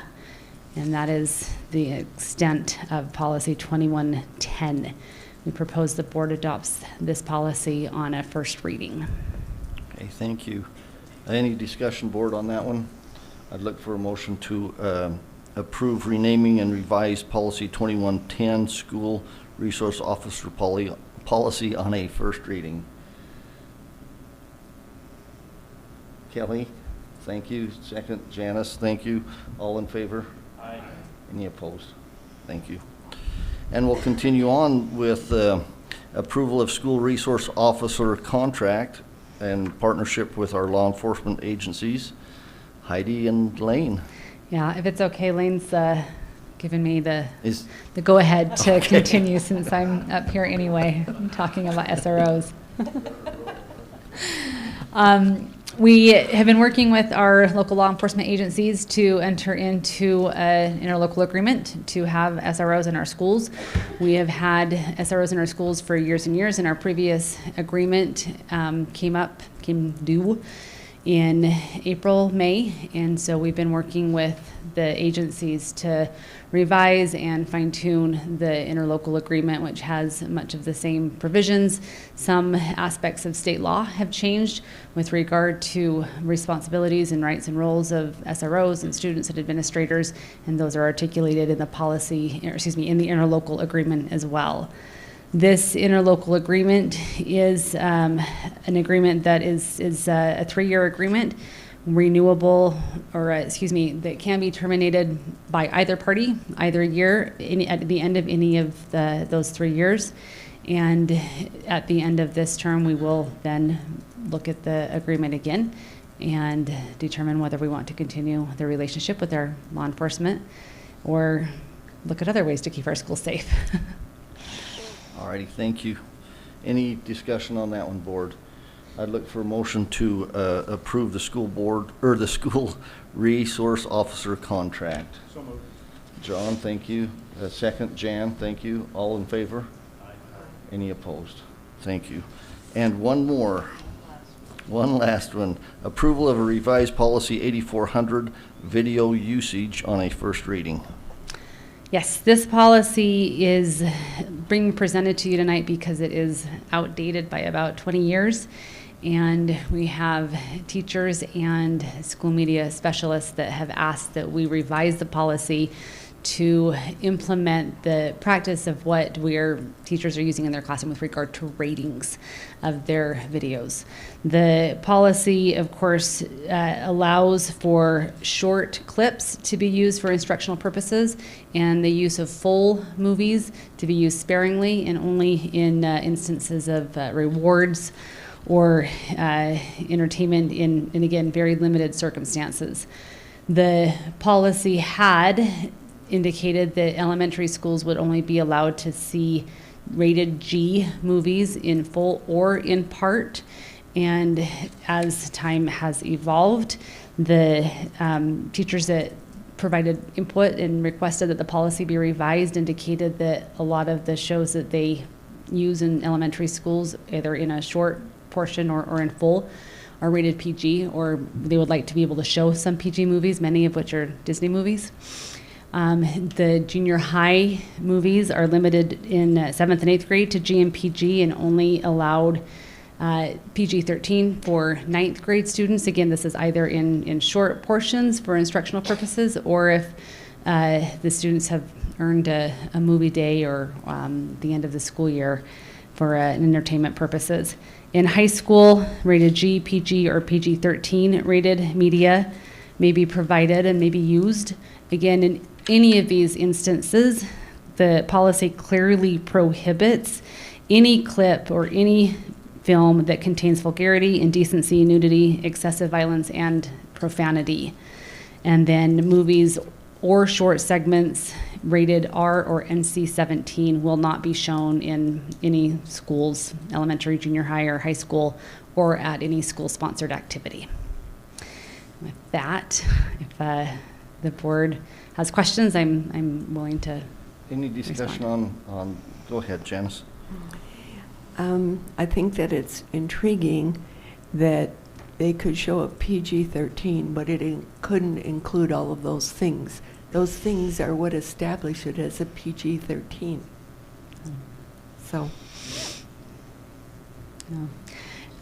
And that is the extent of policy 2110. We propose the board adopts this policy on a first reading. Okay, thank you. Any discussion, board, on that one? I'd look for a motion to approve renaming and revise policy 2110, school resource officer policy on a first reading. Kelly, thank you. Second, Janice, thank you. All in favor? Aye. Any opposed? Thank you. And we'll continue on with approval of school resource officer contract and partnership with our law enforcement agencies. Heidi and Lane. Yeah, if it's okay, Lane's given me the go-ahead to continue since I'm up here anyway, talking about SROs. We have been working with our local law enforcement agencies to enter into an interlocal agreement to have SROs in our schools. We have had SROs in our schools for years and years, and our previous agreement came due in April, May, and so we've been working with the agencies to revise and fine-tune the interlocal agreement, which has much of the same provisions. Some aspects of state law have changed with regard to responsibilities and rights and roles of SROs and students and administrators, and those are articulated in the policy, or excuse me, in the interlocal agreement as well. This interlocal agreement is an agreement that is a 3-year agreement, renewable, or that can be terminated by either party, either year, at the end of any of those 3 years. And at the end of this term, we will then look at the agreement again and determine whether we want to continue the relationship with our law enforcement or look at other ways to keep our schools safe. Alrighty, thank you. Any discussion on that one, board? I'd look for a motion to approve the school board, or the school resource officer contract. So moved. John, thank you. Second, Jan, thank you. All in favor? Aye. Any opposed? Thank you. And one last one. Approval of a revised policy 8400, video usage, on a first reading. Yes, this policy is being presented to you tonight because it is outdated by about 20 years. And we have teachers and school media specialists that have asked that we revise the policy to implement the practice of what teachers are using in their classroom with regard to ratings of their videos. The policy, of course, allows for short clips to be used for instructional purposes, and the use of full movies to be used sparingly and only in instances of rewards or entertainment in again, very limited circumstances. The policy had indicated that elementary schools would only be allowed to see rated G movies in full or in part. And as time has evolved, the teachers that provided input and requested that the policy be revised indicated that a lot of the shows that they use in elementary schools, either in a short portion or in full, are rated PG, or they would like to be able to show some PG movies, many of which are Disney movies. The junior high movies are limited in 7th and 8th grade to G and PG, and only allowed PG-13 for 9th grade students. Again, this is either in short portions for instructional purposes, or if the students have earned a movie day or the end of the school year for entertainment purposes. In high school, rated G, PG, or PG-13 rated media may be provided and may be used. Again, in any of these instances, the policy clearly prohibits any clip or any film that contains vulgarity, indecency, nudity, excessive violence, and profanity. And then movies or short segments rated R or NC-17 will not be shown in any schools, elementary, junior high, or high school, or at any school-sponsored activity. With that, if the board has questions, I'm willing to. Any discussion on, go ahead, Janice. I think that it's intriguing that they could show a PG-13, but it couldn't include all of those things. Those things are what establish it as a PG-13. So. No.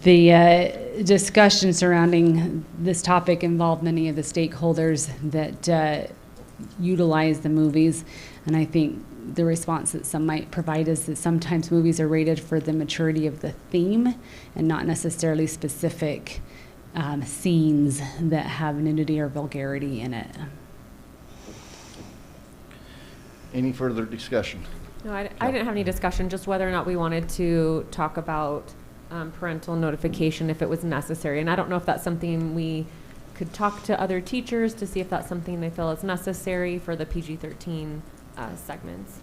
The discussion surrounding this topic involved many of the stakeholders that utilize the movies, and I think the response that some might provide is that sometimes movies are rated for the maturity of the theme and not necessarily specific scenes that have nudity or vulgarity in it. Any further discussion? No, I didn't have any discussion, just whether or not we wanted to talk about parental notification if it was necessary. And I don't know if that's something we could talk to other teachers to see if that's something they feel is necessary for the PG-13 segments.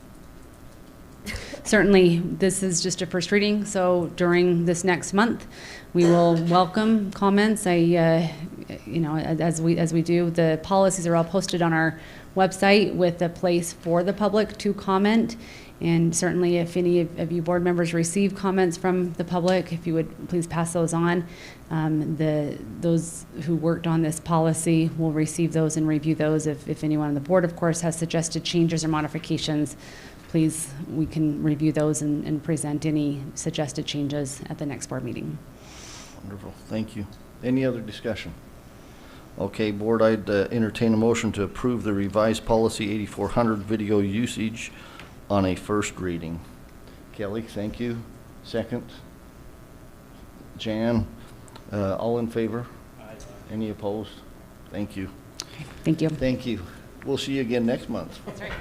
Certainly, this is just a first reading, so during this next month, we will welcome comments. As we do, the policies are all posted on our website with a place for the public to comment. And certainly, if any of you board members receive comments from the public, if you would please pass those on. Those who worked on this policy will receive those and review those. If anyone on the board, of course, has suggested changes or modifications, please, we can review those and present any suggested changes at the next board meeting. Wonderful, thank you. Any other discussion? Okay, board, I'd entertain a motion to approve the revised policy 8400 video usage on a first reading. Kelly, thank you. Second? Jan, all in favor? Aye. Any opposed? Thank you. Okay, thank you. Thank you. We'll see you again next month. That's right.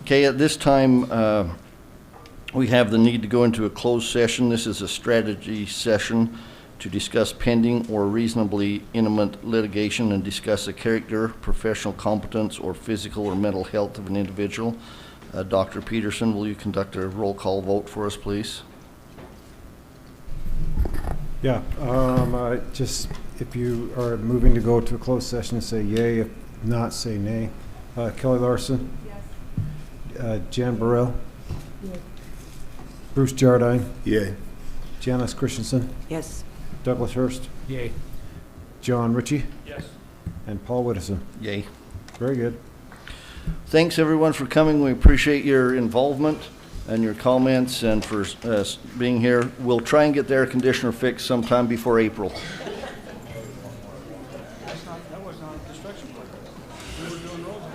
Okay, at this time, we have the need to go into a closed session. This is a strategy session to discuss pending or reasonably imminent litigation and discuss the character, professional competence, or physical or mental health of an individual. Dr. Peterson, will you conduct a roll call vote for us, please? Yeah, just if you are moving to go to a closed session, say yay. If not, say nay. Kelly Larson? Yes. Jan Burrell? Yes. Bruce Jardine? Yay. Janice Christensen? Yes. Douglas Hurst? Yay. John Ritchie? Yes. And Paul Whittison? Yay. Very good. Thanks, everyone, for coming. We appreciate your involvement and your comments and for being here. We'll try and get the air conditioner fixed sometime before April. That was not a construction project. We were doing roads.